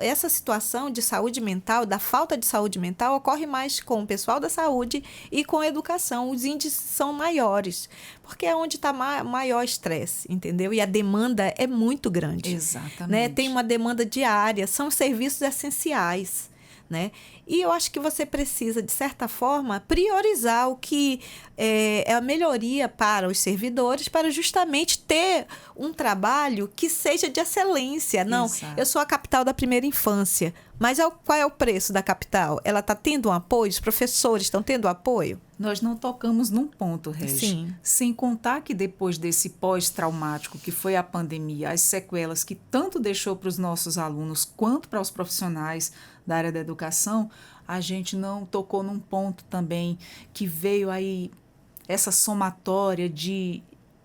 Speaker 2: Essa situação de saúde mental, da falta de saúde mental, ocorre mais com o pessoal da saúde e com a educação. Os índices são maiores, porque é onde está maior estresse, entendeu? E a demanda é muito grande.
Speaker 1: Exatamente.
Speaker 2: Né? Tem uma demanda diária, são serviços essenciais, né? E eu acho que você precisa, de certa forma, priorizar o que é a melhoria para os servidores, para justamente ter um trabalho que seja de excelência. Não, eu sou a capital da primeira infância, mas qual é o preço da capital? Ela está tendo um apoio? Os professores estão tendo apoio?
Speaker 1: Nós não tocamos num ponto, Regi.
Speaker 2: Sim.
Speaker 1: Sem contar que depois desse pós-traumático que foi a pandemia, as sequelas que tanto deixou para os nossos alunos quanto para os profissionais da área da educação, a gente não tocou num ponto também que veio aí essa somatória de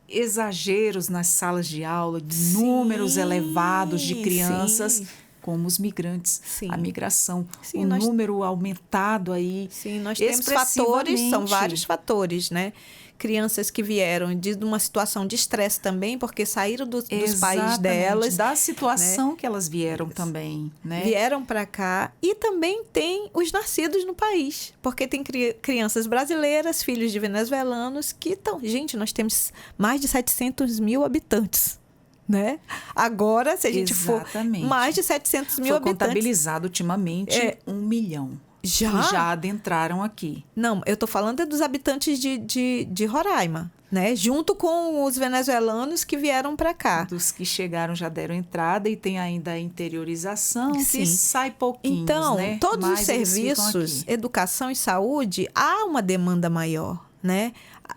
Speaker 1: exageros nas salas de aula, de números elevados de crianças,
Speaker 2: sim.
Speaker 1: como os migrantes,
Speaker 2: Sim.
Speaker 1: a migração,
Speaker 2: Sim,
Speaker 1: número aumentado aí.
Speaker 2: Sim, nós temos fatores, são vários fatores, né? Crianças que vieram de uma situação de estresse também, porque saíram dos países delas.
Speaker 1: Da situação, né, que elas vieram também, né?
Speaker 2: Vieram para cá e também tem os nascidos no país, porque tem crianças brasileiras, filhos de venezuelanos que estão... Gente, nós temos mais de 700 mil habitantes. Né? Agora, se a gente for mais de 700 mil habitantes...
Speaker 1: Foi contabilizado ultimamente 1 milhão.
Speaker 2: Já?
Speaker 1: Que já adentraram aqui.
Speaker 2: Não, eu estou falando dos habitantes de Roraima. né? Junto com os venezuelanos que vieram para cá.
Speaker 1: Dos que chegaram já deram entrada e tem ainda a interiorização,
Speaker 2: Sim.
Speaker 1: que sai pouquinhos,
Speaker 2: então,
Speaker 1: né?
Speaker 2: todos
Speaker 1: Mas
Speaker 2: os serviços, educação e saúde, há uma demanda maior, né?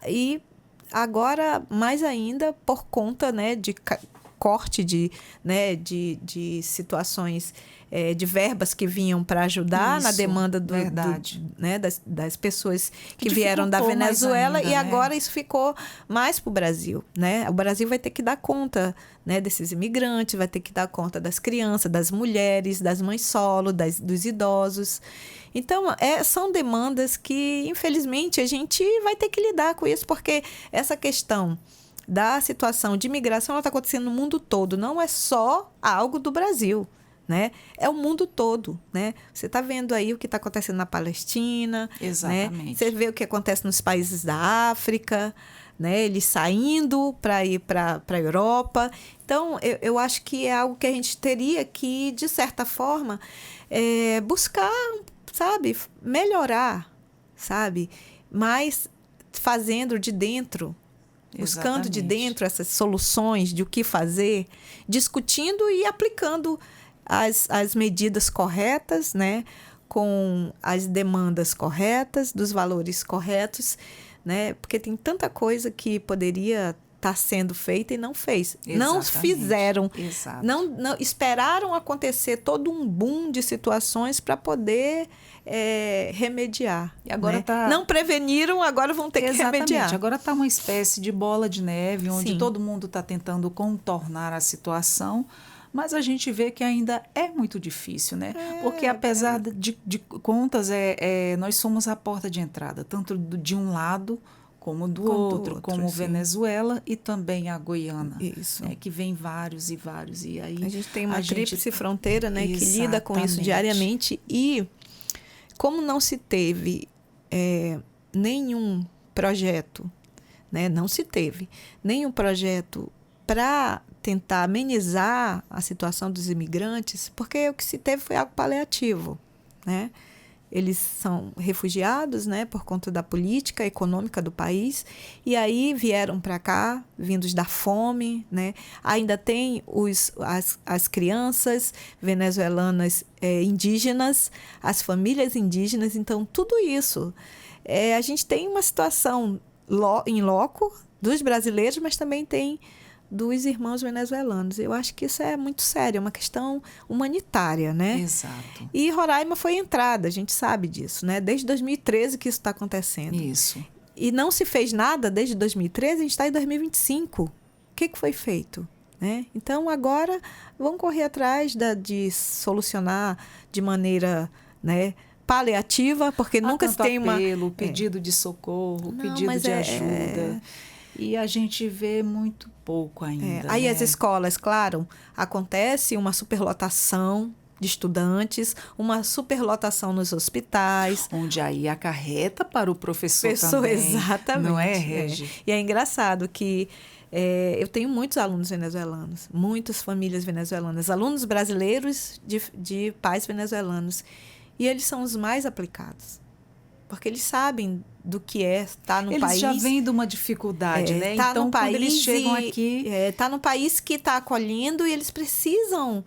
Speaker 2: E agora, mais ainda, por conta, né, de corte de situações, de verbas que vinham para ajudar na demanda né, das pessoas que vieram da Venezuela, ainda, e agora isso ficou mais para o Brasil, né? O Brasil vai ter que dar conta, né, desses imigrantes, vai ter que dar conta das crianças, das mulheres, das mães solo, dos idosos. Então, são demandas que, infelizmente, a gente vai ter que lidar com isso, porque essa questão da situação de imigração está acontecendo no mundo todo, não é só algo do Brasil, né? É o mundo todo, né? Você está vendo aí o que está acontecendo na Palestina,
Speaker 1: exatamente,
Speaker 2: né? Você vê o que acontece nos países da África, né? Eles saindo para ir para a Europa. Então, eu acho que é algo que a gente teria que, de certa forma, buscar, sabe, melhorar, sabe? Mas fazendo de dentro, buscando de dentro essas soluções de o que fazer, discutindo e aplicando as medidas corretas, né, com as demandas corretas, dos valores corretos, né, porque tem tanta coisa que poderia estar sendo feita e não fez. Exatamente. Não fizeram.
Speaker 1: Exato.
Speaker 2: Não esperaram acontecer todo um boom de situações para poder remediar.
Speaker 1: E agora, né?
Speaker 2: Não preveniram, agora vão ter que remediar.
Speaker 1: Agora está uma espécie de bola de neve, onde
Speaker 2: Sim.
Speaker 1: todo mundo está tentando contornar a situação, mas a gente vê que ainda é muito difícil, né? Porque apesar de contas, nós somos a porta de entrada, tanto de um lado como do outro, como Venezuela e também a Guiana.
Speaker 2: Isso.
Speaker 1: Né, que vem vários e vários. E aí
Speaker 2: a gente tem uma tríplice fronteira, né, que lida com isso diariamente. E como não se teve nenhum projeto, né, não se teve nenhum projeto para tentar amenizar a situação dos imigrantes, porque o que se teve foi algo paliativo, né? Eles são refugiados, né, por conta da política econômica do país, e aí vieram para cá, vindos da fome, né? Ainda tem as crianças venezuelanas indígenas, as famílias indígenas, então tudo isso. A gente tem uma situação em loco dos brasileiros, mas também tem dos irmãos venezuelanos. Eu acho que isso é muito sério, é uma questão humanitária, né?
Speaker 1: Exato.
Speaker 2: E Roraima foi entrada, a gente sabe disso, né? Desde 2013 que isso está acontecendo.
Speaker 1: Isso.
Speaker 2: E não se fez nada desde 2013, a gente está em 2025. O que foi feito? Né? Então, agora, vamos correr atrás de solucionar de maneira, né, paliativa, porque nunca se tem
Speaker 1: apelo, pedido de socorro, pedido de ajuda. E a gente vê muito pouco ainda.
Speaker 2: Aí
Speaker 1: né?
Speaker 2: as escolas, claro, acontece uma superlotação de estudantes, uma superlotação nos hospitais.
Speaker 1: Onde aí acarreta para o professor também.
Speaker 2: Exatamente.
Speaker 1: Não é, Regi?
Speaker 2: E é engraçado que eu tenho muitos alunos venezuelanos, muitas famílias venezuelanas, alunos brasileiros de pais venezuelanos. E eles são os mais aplicados. Porque eles sabem do que estar no país.
Speaker 1: Eles já vêm de uma dificuldade, né?
Speaker 2: Tá
Speaker 1: então,
Speaker 2: no
Speaker 1: quando
Speaker 2: país
Speaker 1: eles chegam aqui...
Speaker 2: Está no país que está acolhendo e eles precisam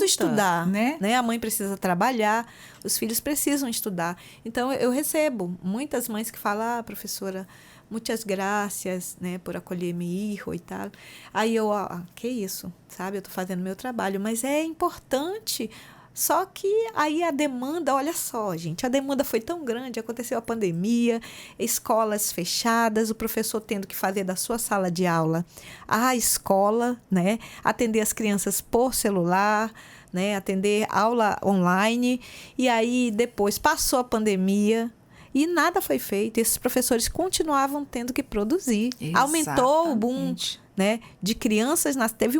Speaker 2: estudar. Né? A mãe precisa trabalhar, os filhos precisam estudar. Então, eu recebo muitas mães que falam, professora, muitas graças, né, por acolher meu filho e tal. Aí eu, que isso, sabe? Eu estou fazendo meu trabalho. Mas é importante... Só que aí a demanda, olha só, gente, a demanda foi tão grande, aconteceu a pandemia, escolas fechadas, o professor tendo que fazer da sua sala de aula a escola, né? Atender as crianças por celular, né? Atender aula online, e aí depois passou a pandemia e nada foi feito, e esses professores continuavam tendo que produzir. Exatamente. Aumentou o boom, né, de crianças, teve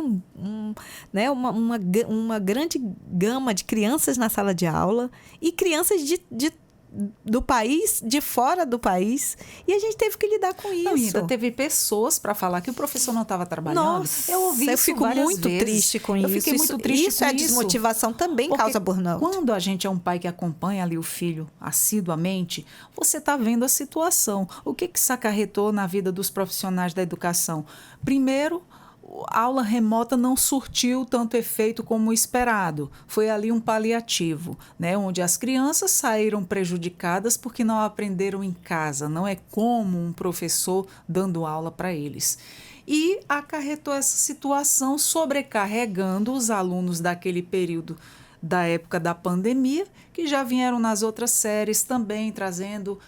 Speaker 2: né, uma grande gama de crianças na sala de aula e crianças do país, de fora do país, e a gente teve que lidar com isso.
Speaker 1: Não, ainda teve pessoas para falar que o professor não estava trabalhando.
Speaker 2: Nossa,
Speaker 1: eu ouvi isso
Speaker 2: fico
Speaker 1: várias
Speaker 2: muito
Speaker 1: vezes.
Speaker 2: triste com isso.
Speaker 1: Eu fiquei muito triste
Speaker 2: isso
Speaker 1: com
Speaker 2: é desmotivação, também
Speaker 1: porque
Speaker 2: causa burnout.
Speaker 1: Quando a gente é um pai que acompanha ali o filho assiduamente, você está vendo a situação. O que isso acarretou na vida dos profissionais da educação? Primeiro, a aula remota não surtiu tanto efeito como esperado. Foi ali um paliativo, né, onde as crianças saíram prejudicadas porque não aprenderam em casa. Não é como um professor dando aula para eles. E acarretou essa situação sobrecarregando os alunos daquele período da época da pandemia, que já vieram nas outras séries também trazendo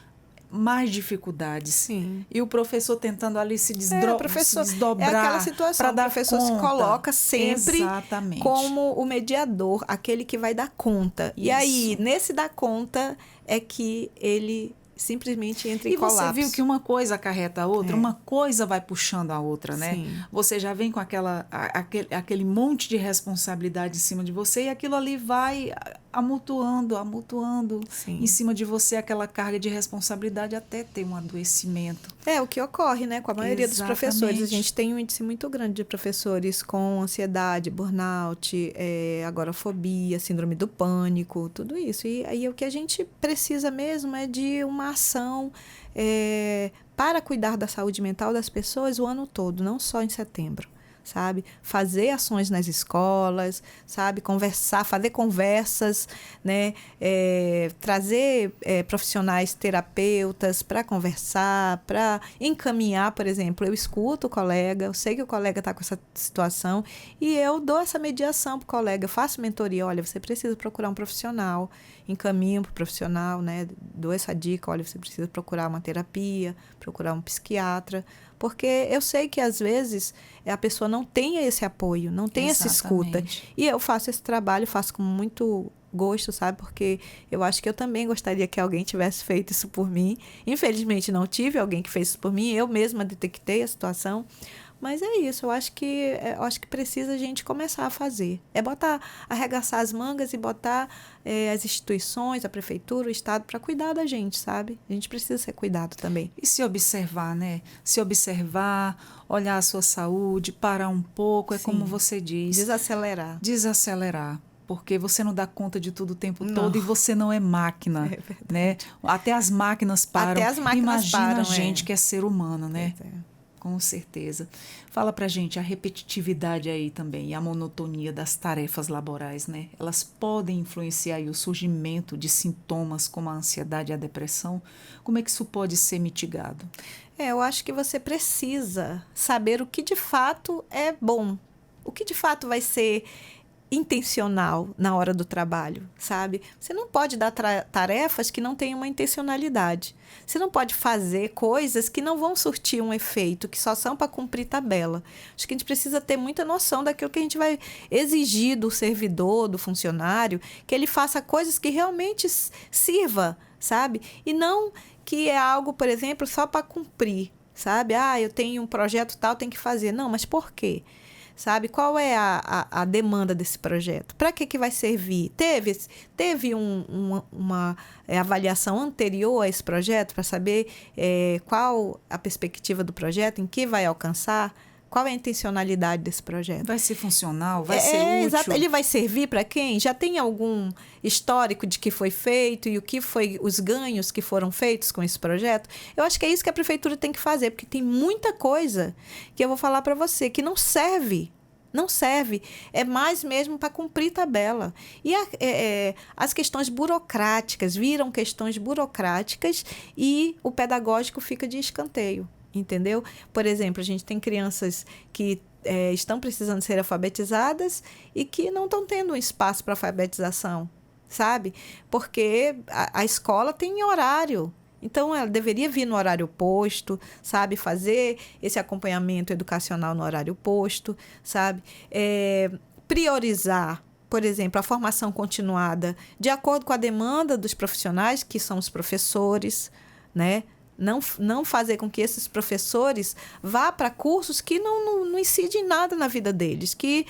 Speaker 1: mais dificuldades.
Speaker 2: Sim.
Speaker 1: E o professor tentando ali se desdobrar.
Speaker 2: É aquela situação,
Speaker 1: o
Speaker 2: professor se coloca sempre
Speaker 1: Exatamente.
Speaker 2: como o mediador, aquele que vai dar conta.
Speaker 1: Isso.
Speaker 2: E aí, nesse dar conta, é que ele simplesmente entra em colapso.
Speaker 1: E você viu que uma coisa acarreta a outra, uma coisa vai puxando a outra, né?
Speaker 2: Sim.
Speaker 1: Você já vem com aquele monte de responsabilidade em cima de você e aquilo ali vai amontoando
Speaker 2: Sim.
Speaker 1: em cima de você aquela carga de responsabilidade até ter um adoecimento.
Speaker 2: É o que ocorre, né? Com a maioria dos
Speaker 1: Exatamente.
Speaker 2: professores. A gente tem um índice muito grande de professores com ansiedade, burnout, agorafobia, síndrome do pânico, tudo isso. E aí o que a gente precisa mesmo é de uma ação para cuidar da saúde mental das pessoas o ano todo, não só em setembro. Sabe? Fazer ações nas escolas, sabe? Conversar, fazer conversas, né? Trazer profissionais terapeutas para conversar, para encaminhar, por exemplo. Eu escuto o colega, eu sei que o colega está com essa situação e eu dou essa mediação para o colega, eu faço mentoria. Olha, você precisa procurar um profissional, encaminho para o profissional, né? Dou essa dica, olha, você precisa procurar uma terapia, procurar um psiquiatra, porque eu sei que às vezes a pessoa não tem esse apoio, não tem essa escuta. E eu faço esse trabalho, faço com muito gosto, sabe? Porque eu acho que eu também gostaria que alguém tivesse feito isso por mim. Infelizmente não tive alguém que fez isso por mim, eu mesma detectei a situação. Mas é isso, eu acho que precisa a gente começar a fazer. É arregaçar as mangas e botar as instituições, a prefeitura, o Estado, para cuidar da gente, sabe? A gente precisa ser cuidado também.
Speaker 1: E se observar, né? Se observar, olhar a sua saúde, parar um pouco,
Speaker 2: Sim.
Speaker 1: Como você diz.
Speaker 2: Desacelerar.
Speaker 1: Porque você não dá conta de tudo o tempo todo e você não é máquina, né? Até as máquinas param.
Speaker 2: Até as máquinas
Speaker 1: Imagina
Speaker 2: param,
Speaker 1: a gente que é ser humano, né? Com certeza. Fala pra gente a repetitividade aí também e a monotonia das tarefas laborais, né? Elas podem influenciar aí o surgimento de sintomas como a ansiedade e a depressão? Como é que isso pode ser mitigado?
Speaker 2: Eu acho que você precisa saber o que de fato é bom, o que de fato vai ser intencional na hora do trabalho, sabe? Você não pode dar tarefas que não tenham uma intencionalidade. Você não pode fazer coisas que não vão surtir um efeito, que só são para cumprir tabela. Acho que a gente precisa ter muita noção daquilo que a gente vai exigir do servidor, do funcionário, que ele faça coisas que realmente sirva, sabe? E não que é algo, por exemplo, só para cumprir, sabe? Eu tenho um projeto tal, tem que fazer. Não, mas por quê? Sabe? Qual é a demanda desse projeto? Para que vai servir? Teve uma avaliação anterior a esse projeto para saber qual a perspectiva do projeto, em que vai alcançar? Qual é a intencionalidade desse projeto?
Speaker 1: Vai ser funcional? Vai ser útil?
Speaker 2: Exato. Ele vai servir para quem? Já tem algum histórico de que foi feito e o que foi os ganhos que foram feitos com esse projeto? Eu acho que é isso que a prefeitura tem que fazer, porque tem muita coisa que eu vou falar para você que não serve. Não serve. É mais mesmo para cumprir tabela. E as questões burocráticas viram questões burocráticas e o pedagógico fica de escanteio. Entendeu? Por exemplo, a gente tem crianças que estão precisando ser alfabetizadas e que não estão tendo um espaço para alfabetização, sabe? Porque a escola tem horário. Então, ela deveria vir no horário posto, sabe? Fazer esse acompanhamento educacional no horário posto, sabe? Priorizar, por exemplo, a formação continuada de acordo com a demanda dos profissionais, que são os professores, né? Não fazer com que esses professores vá para cursos que não incidem nada na vida deles, que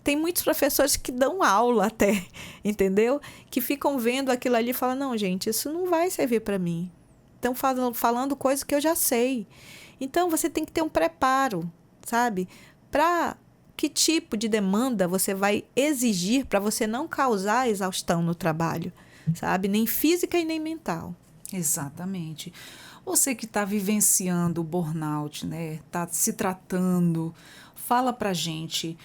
Speaker 2: Tem muitos professores que dão aula até, entendeu? Que ficam vendo aquilo ali e falam, não, gente, isso não vai servir para mim. Estão falando coisas que eu já sei. Então, você tem que ter um preparo, sabe? Para que tipo de demanda você vai exigir para você não causar exaustão no trabalho, sabe? Nem física e nem mental.
Speaker 1: Exatamente. Você que está vivenciando o burnout, né? Está se tratando, fala para a gente,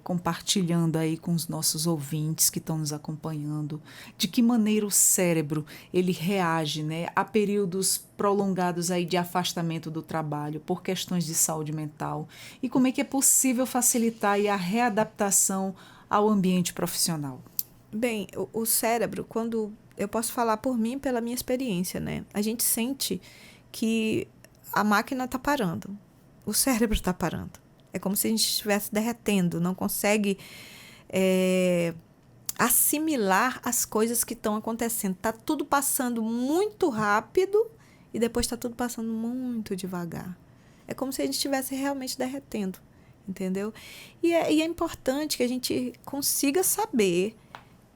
Speaker 1: compartilhando aí com os nossos ouvintes que estão nos acompanhando, de que maneira o cérebro ele reage, né, a períodos prolongados aí de afastamento do trabalho por questões de saúde mental e como é que é possível facilitar aí a readaptação ao ambiente profissional.
Speaker 2: Bem, o cérebro, quando eu posso falar por mim, pela minha experiência, né? A gente sente que a máquina está parando, o cérebro está parando. É como se a gente estivesse derretendo, não consegue assimilar as coisas que estão acontecendo. Está tudo passando muito rápido e depois está tudo passando muito devagar. É como se a gente estivesse realmente derretendo, entendeu? E é importante que a gente consiga saber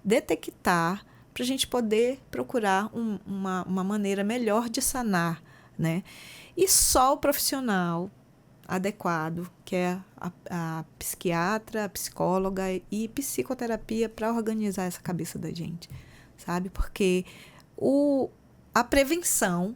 Speaker 2: detectar para a gente poder procurar uma maneira melhor de sanar, né? E só o profissional adequado, que é a psiquiatra, a psicóloga e psicoterapia para organizar essa cabeça da gente, sabe? Porque a prevenção,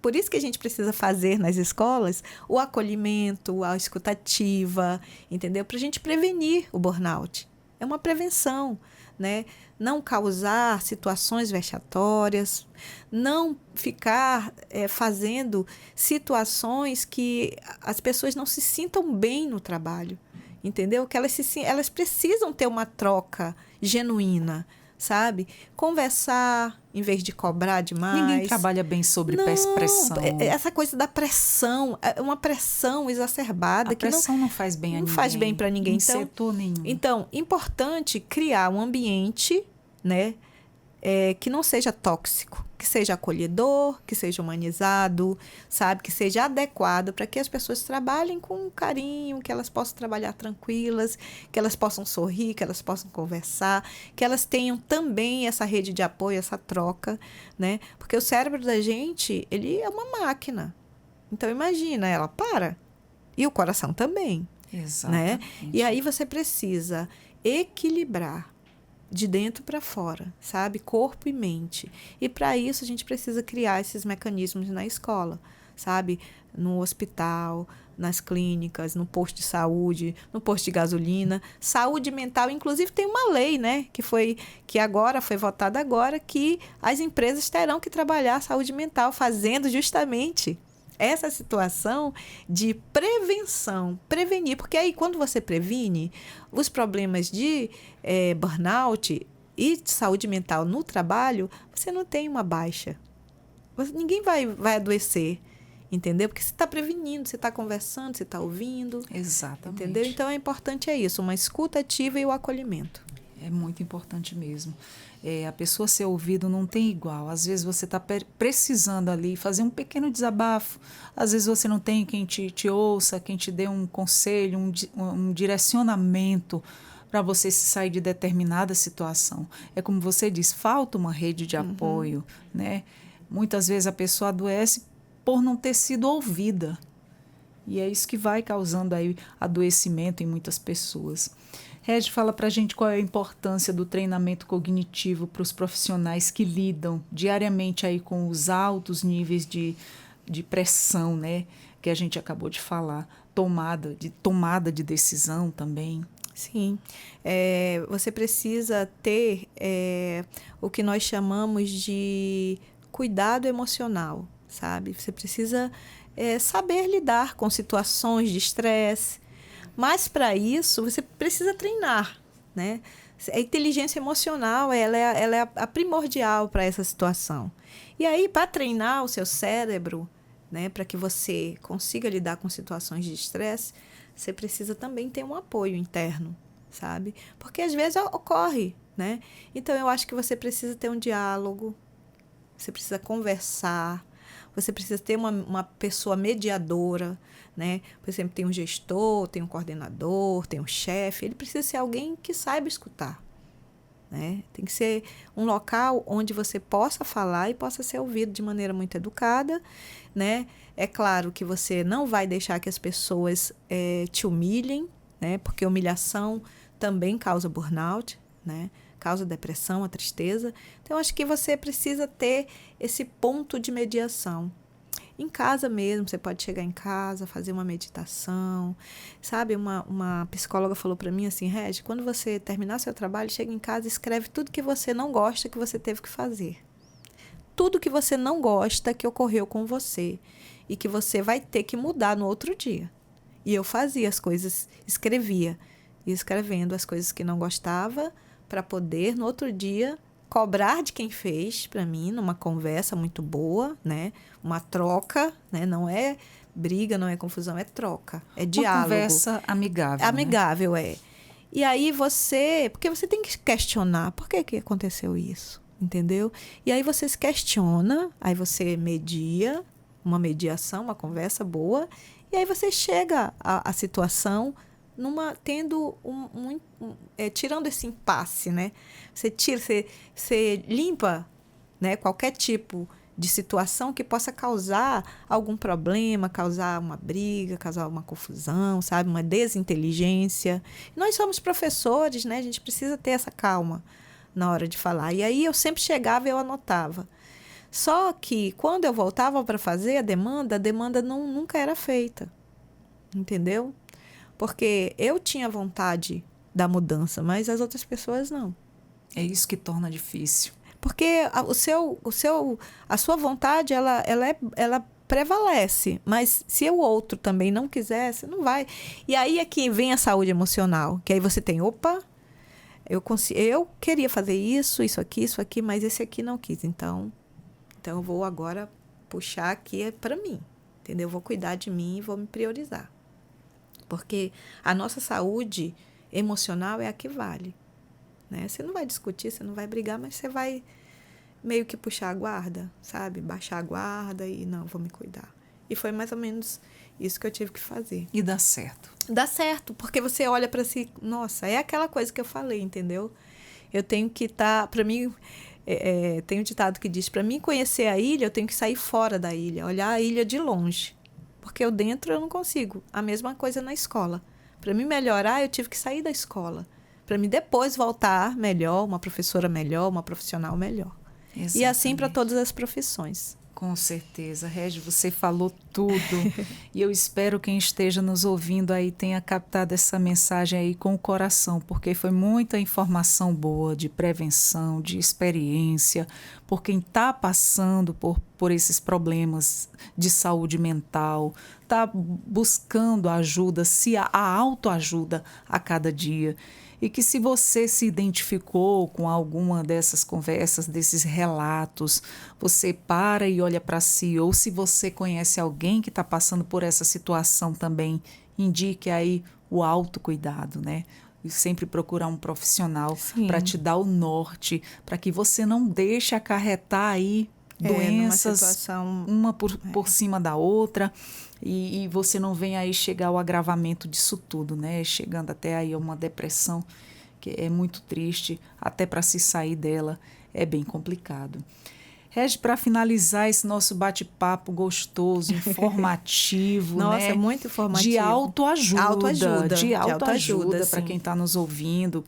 Speaker 2: por isso que a gente precisa fazer nas escolas o acolhimento, a escutativa, entendeu? Para a gente prevenir o burnout. É uma prevenção, né? Não causar situações vexatórias, não ficar fazendo situações que as pessoas não se sintam bem no trabalho, entendeu? Que elas precisam ter uma troca genuína, sabe? Conversar em vez de cobrar demais.
Speaker 1: Ninguém trabalha bem sobre pressão.
Speaker 2: Essa coisa da pressão, é uma pressão exacerbada.
Speaker 1: A pressão não faz bem a ninguém.
Speaker 2: Não faz bem para ninguém.
Speaker 1: Em setor nenhum.
Speaker 2: Então, importante criar um ambiente, né, que não seja tóxico, que seja acolhedor, que seja humanizado, sabe? Que seja adequado para que as pessoas trabalhem com carinho, que elas possam trabalhar tranquilas, que elas possam sorrir, que elas possam conversar, que elas tenham também essa rede de apoio, essa troca, né? Porque o cérebro da gente, ele é uma máquina. Então, imagina, ela para. E o coração também.
Speaker 1: Exatamente.
Speaker 2: Né? E aí você precisa equilibrar de dentro para fora, sabe? Corpo e mente. E para isso a gente precisa criar esses mecanismos na escola, sabe? No hospital, nas clínicas, no posto de saúde, no posto de gasolina. Saúde mental, inclusive tem uma lei, né? Que agora foi votada agora, que as empresas terão que trabalhar a saúde mental, fazendo justamente essa situação de prevenção, prevenir, porque aí quando você previne os problemas de burnout e de saúde mental no trabalho, você não tem uma baixa. Ninguém vai adoecer, entendeu? Porque você está prevenindo, você está conversando, você está ouvindo.
Speaker 1: Exatamente.
Speaker 2: Entendeu? Então, é importante isso, uma escuta ativa e o acolhimento.
Speaker 1: É muito importante mesmo. A pessoa ser ouvida não tem igual. Às vezes você está precisando ali fazer um pequeno desabafo. Às vezes você não tem quem te ouça, quem te dê um conselho, um direcionamento para você se sair de determinada situação. É como você diz, falta uma rede de apoio, né? Muitas vezes a pessoa adoece por não ter sido ouvida. E é isso que vai causando aí adoecimento em muitas pessoas. Regi, fala para a gente qual é a importância do treinamento cognitivo para os profissionais que lidam diariamente aí com os altos níveis de pressão, né? Que a gente acabou de falar, tomada de decisão também.
Speaker 2: Sim, você precisa ter o que nós chamamos de cuidado emocional, sabe? Você precisa saber lidar com situações de estresse, mas para isso você precisa treinar, né? A inteligência emocional ela é a primordial para essa situação. E aí, para treinar o seu cérebro, né, para que você consiga lidar com situações de estresse, você precisa também ter um apoio interno, sabe? Porque às vezes ocorre, né? Então eu acho que você precisa ter um diálogo, você precisa conversar, você precisa ter uma pessoa mediadora, né? Por exemplo, tem um gestor, tem um coordenador, tem um chefe. Ele precisa ser alguém que saiba escutar, né? Tem que ser um local onde você possa falar e possa ser ouvido de maneira muito educada, né? É claro que você não vai deixar que as pessoas te humilhem, né? Porque humilhação também causa burnout, né? Causa depressão, a tristeza. Então, acho que você precisa ter esse ponto de mediação. Em casa mesmo, você pode chegar em casa, fazer uma meditação. Sabe, uma psicóloga falou para mim assim, Regi, quando você terminar seu trabalho, chega em casa e escreve tudo que você não gosta que você teve que fazer. Tudo que você não gosta que ocorreu com você e que você vai ter que mudar no outro dia. E eu fazia as coisas, escrevia, ia escrevendo as coisas que não gostava para poder, no outro dia, cobrar de quem fez para mim, numa conversa muito boa, né? Uma troca, né? Não é briga, não é confusão, é troca, é diálogo.
Speaker 1: Uma conversa amigável.
Speaker 2: Amigável, né? E aí porque você tem que questionar, por que aconteceu isso? Entendeu? E aí você se questiona, aí você media, uma mediação, uma conversa boa, e aí você chega à situação tendo tirando esse impasse, né? Você limpa, né, qualquer tipo de situação que possa causar algum problema, causar uma briga, causar uma confusão, sabe? Uma desinteligência. Nós somos professores, né? A gente precisa ter essa calma na hora de falar. E aí eu sempre chegava e eu anotava. Só que quando eu voltava para fazer a demanda nunca era feita. Entendeu? Porque eu tinha vontade da mudança, mas as outras pessoas não.
Speaker 1: É isso que torna difícil.
Speaker 2: Porque a sua vontade, ela prevalece. Mas se o outro também não quiser, você não vai. E aí é que vem a saúde emocional. Que aí você tem, eu queria fazer isso aqui, mas esse aqui não quis. Então eu vou agora puxar aqui para mim. Entendeu? Eu vou cuidar de mim e vou me priorizar. Porque a nossa saúde emocional é a que vale, né? Você não vai discutir, você não vai brigar, mas você vai meio que puxar a guarda, sabe? Baixar a guarda e não, vou me cuidar. E foi mais ou menos isso que eu tive que fazer.
Speaker 1: E dá certo.
Speaker 2: Dá certo, porque você olha para si, nossa, é aquela coisa que eu falei, entendeu? Eu tenho que estar, para mim, tem um ditado que diz, para mim conhecer a ilha, eu tenho que sair fora da ilha, olhar a ilha de longe. Porque dentro eu não consigo. A mesma coisa na escola. Para mim melhorar, eu tive que sair da escola. Para mim depois voltar melhor, uma professora melhor, uma profissional melhor. Exatamente. E assim para todas as profissões.
Speaker 1: Com certeza. Regi, você falou tudo. E eu espero quem esteja nos ouvindo aí tenha captado essa mensagem aí com o coração, porque foi muita informação boa de prevenção, de experiência, por quem está passando por esses problemas de saúde mental, está buscando ajuda, a autoajuda a cada dia. E que se você se identificou com alguma dessas conversas, desses relatos, você para e olha para si, ou se você conhece alguém que está passando por essa situação também, indique aí o autocuidado, né? E sempre procurar um profissional para te dar o norte, para que você não deixe acarretar aí doenças, situação, uma por cima da outra, e você não vem aí chegar ao agravamento disso tudo, né? Chegando até aí a uma depressão, que é muito triste, até para se sair dela é bem complicado. Regi, para finalizar esse nosso bate-papo gostoso, informativo,
Speaker 2: nossa,
Speaker 1: né?
Speaker 2: Muito informativo.
Speaker 1: De autoajuda para
Speaker 2: sim.
Speaker 1: quem está nos ouvindo.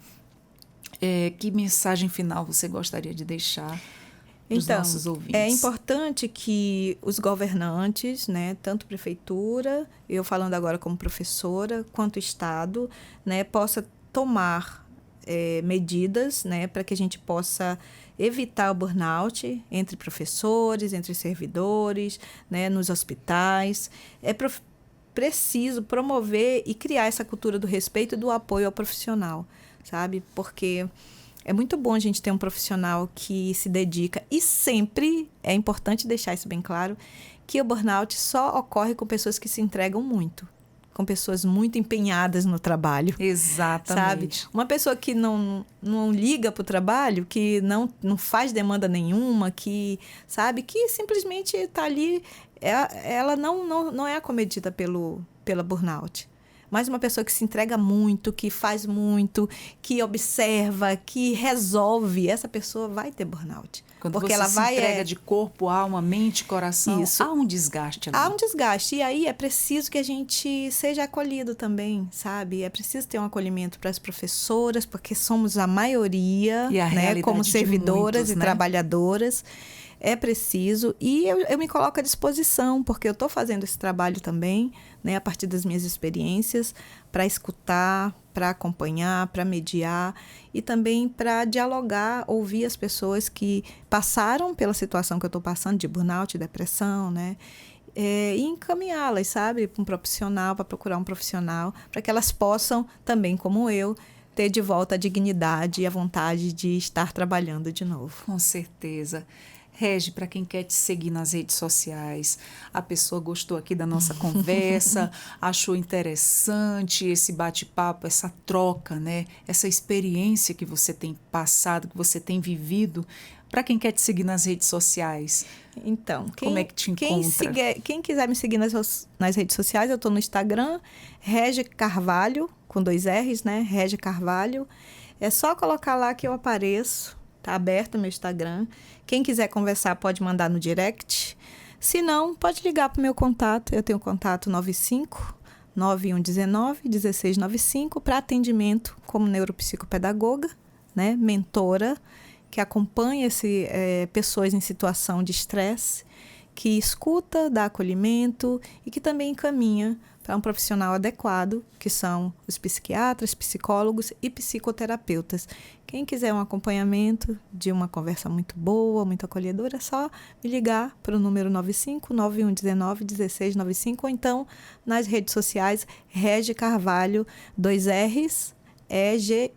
Speaker 1: Que mensagem final você gostaria de deixar? Então, nossos ouvintes.
Speaker 2: É importante que os governantes, né, tanto prefeitura, eu falando agora como professora, quanto Estado, né, possa tomar medidas, né, para que a gente possa evitar o burnout entre professores, entre servidores, né, nos hospitais. É preciso promover e criar essa cultura do respeito e do apoio ao profissional, sabe? Porque é muito bom a gente ter um profissional que se dedica, e sempre é importante deixar isso bem claro, que o burnout só ocorre com pessoas que se entregam muito, com pessoas muito empenhadas no trabalho.
Speaker 1: Exatamente.
Speaker 2: Sabe? Uma pessoa que não liga para o trabalho, que não faz demanda nenhuma, que, sabe, que simplesmente está ali, ela não é acomedida pela burnout. Mas uma pessoa que se entrega muito, que faz muito, que observa, que resolve, essa pessoa vai ter burnout.
Speaker 1: Quando
Speaker 2: porque
Speaker 1: você
Speaker 2: ela
Speaker 1: se
Speaker 2: vai
Speaker 1: entrega de corpo, alma, mente, coração,
Speaker 2: Isso.
Speaker 1: há um desgaste ali.
Speaker 2: Há um desgaste. E aí é preciso que a gente seja acolhido também, sabe? É preciso ter um acolhimento para as professoras, porque somos a maioria,
Speaker 1: E a
Speaker 2: né? Como servidoras
Speaker 1: muitos,
Speaker 2: e
Speaker 1: né?
Speaker 2: trabalhadoras. É preciso. E eu me coloco à disposição, porque eu estou fazendo esse trabalho também, né? A partir das minhas experiências, para escutar, para acompanhar, para mediar e também para dialogar, ouvir as pessoas que passaram pela situação que eu estou passando, de burnout, depressão, né? E encaminhá-las, sabe, para um profissional, para procurar um profissional, para que elas possam, também como eu, ter de volta a dignidade e a vontade de estar trabalhando de novo.
Speaker 1: Com certeza. Regi, para quem quer te seguir nas redes sociais, a pessoa gostou aqui da nossa conversa, achou interessante esse bate-papo, essa troca, né? Essa experiência que você tem passado, que você tem vivido. Para quem quer te seguir nas redes sociais,
Speaker 2: então,
Speaker 1: como é que te encontra?
Speaker 2: Quem quiser me seguir nas redes sociais, eu estou no Instagram, Regi Carvalho, com 2 R's, né? Regi Carvalho. É só colocar lá que eu apareço. Está aberto o meu Instagram. Quem quiser conversar pode mandar no direct. Se não, pode ligar para o meu contato. Eu tenho o contato 95-9119-1695 para atendimento como neuropsicopedagoga, né? Mentora, que acompanha pessoas em situação de estresse, que escuta, dá acolhimento e que também encaminha para um profissional adequado, que são os psiquiatras, psicólogos e psicoterapeutas. Quem quiser um acompanhamento de uma conversa muito boa, muito acolhedora, é só me ligar para o número 95-9119-1695 ou então nas redes sociais, Regi Carvalho, 2 R's, EGY,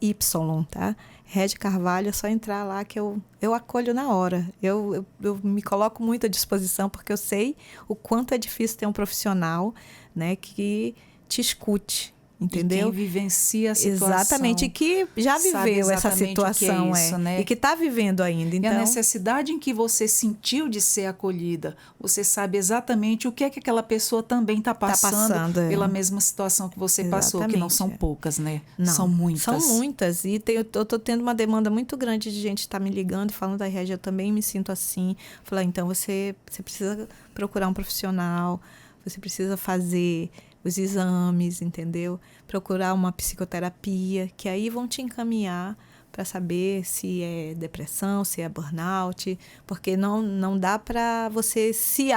Speaker 2: tá? Regi Carvalho, é só entrar lá que eu acolho na hora. Eu me coloco muito à disposição porque eu sei o quanto é difícil ter um profissional, né, que te escute, entendeu?
Speaker 1: E quem vivencia a situação.
Speaker 2: Exatamente, e que já viveu essa situação,
Speaker 1: que é isso, né?
Speaker 2: E que está vivendo ainda. Então,
Speaker 1: e a necessidade em que você sentiu de ser acolhida, você sabe exatamente o que é que aquela pessoa também está passando pela mesma situação que você passou, que não são poucas, né?
Speaker 2: Não,
Speaker 1: são muitas.
Speaker 2: São muitas, e eu estou tendo uma demanda muito grande de gente que está me ligando, falando da Regi, eu também me sinto assim. Falar, então você precisa procurar um profissional, você precisa fazer os exames, entendeu? Procurar uma psicoterapia, que aí vão te encaminhar para saber se é depressão, se é burnout, porque não dá para você se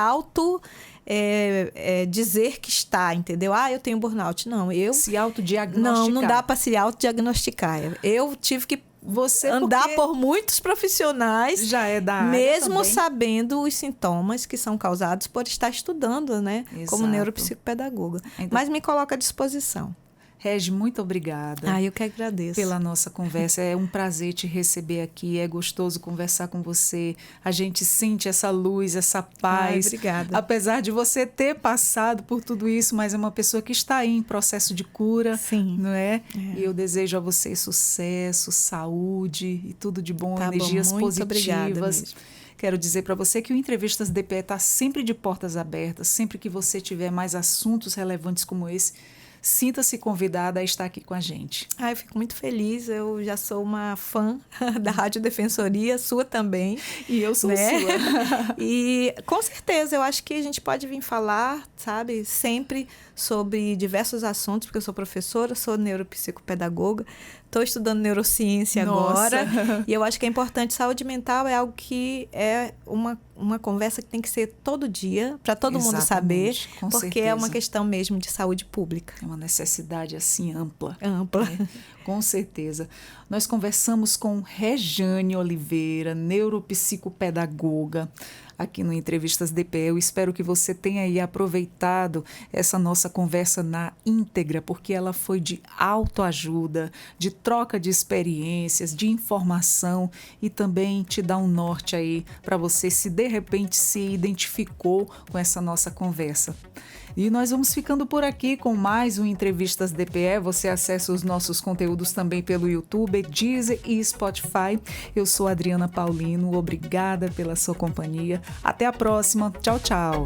Speaker 2: dizer que está, entendeu? Eu tenho burnout. Não,
Speaker 1: se autodiagnosticar.
Speaker 2: Não dá para se autodiagnosticar. Eu tive que andar por muitos profissionais,
Speaker 1: já é da área
Speaker 2: mesmo
Speaker 1: também,
Speaker 2: sabendo os sintomas que são causados por estar estudando, né?
Speaker 1: Exato.
Speaker 2: Como neuropsicopedagoga. Mas me coloco à disposição.
Speaker 1: Regi, muito obrigada.
Speaker 2: Eu que agradeço.
Speaker 1: Pela nossa conversa. É um prazer te receber aqui. É gostoso conversar com você. A gente sente essa luz, essa paz.
Speaker 2: Obrigada.
Speaker 1: Apesar de você ter passado por tudo isso, mas é uma pessoa que está aí em processo de cura.
Speaker 2: Sim.
Speaker 1: Não é? E eu desejo a você sucesso, saúde e tudo de bom, energias
Speaker 2: muito
Speaker 1: positivas.
Speaker 2: Obrigada mesmo.
Speaker 1: Quero dizer para você que o Entrevistas DPE está sempre de portas abertas. Sempre que você tiver mais assuntos relevantes como esse, sinta-se convidada a estar aqui com a gente.
Speaker 2: Eu fico muito feliz. Eu já sou uma fã da Rádio Defensoria, sua também.
Speaker 1: E eu sou sua.
Speaker 2: E com certeza eu acho que a gente pode vir falar, sabe, sempre sobre diversos assuntos, porque eu sou professora, sou neuropsicopedagoga, estou estudando neurociência agora. E eu acho que é importante. Saúde mental é algo que é uma conversa que tem que ser todo dia, para todo mundo saber, porque certeza. É uma questão mesmo de saúde pública.
Speaker 1: É uma necessidade assim ampla.
Speaker 2: Ampla.
Speaker 1: Com certeza. Nós conversamos com Regiane Oliveira, neuropsicopedagoga. aqui no Entrevistas DPE. Eu espero que você tenha aí aproveitado essa nossa conversa na íntegra, porque ela foi de autoajuda, de troca de experiências, de informação e também te dá um norte aí para você se de repente se identificou com essa nossa conversa. E nós vamos ficando por aqui com mais um Entrevistas DPE. Você acessa os nossos conteúdos também pelo YouTube, Deezer e Spotify. Eu sou Adriana Paulino, obrigada pela sua companhia. Até a próxima. Tchau, tchau.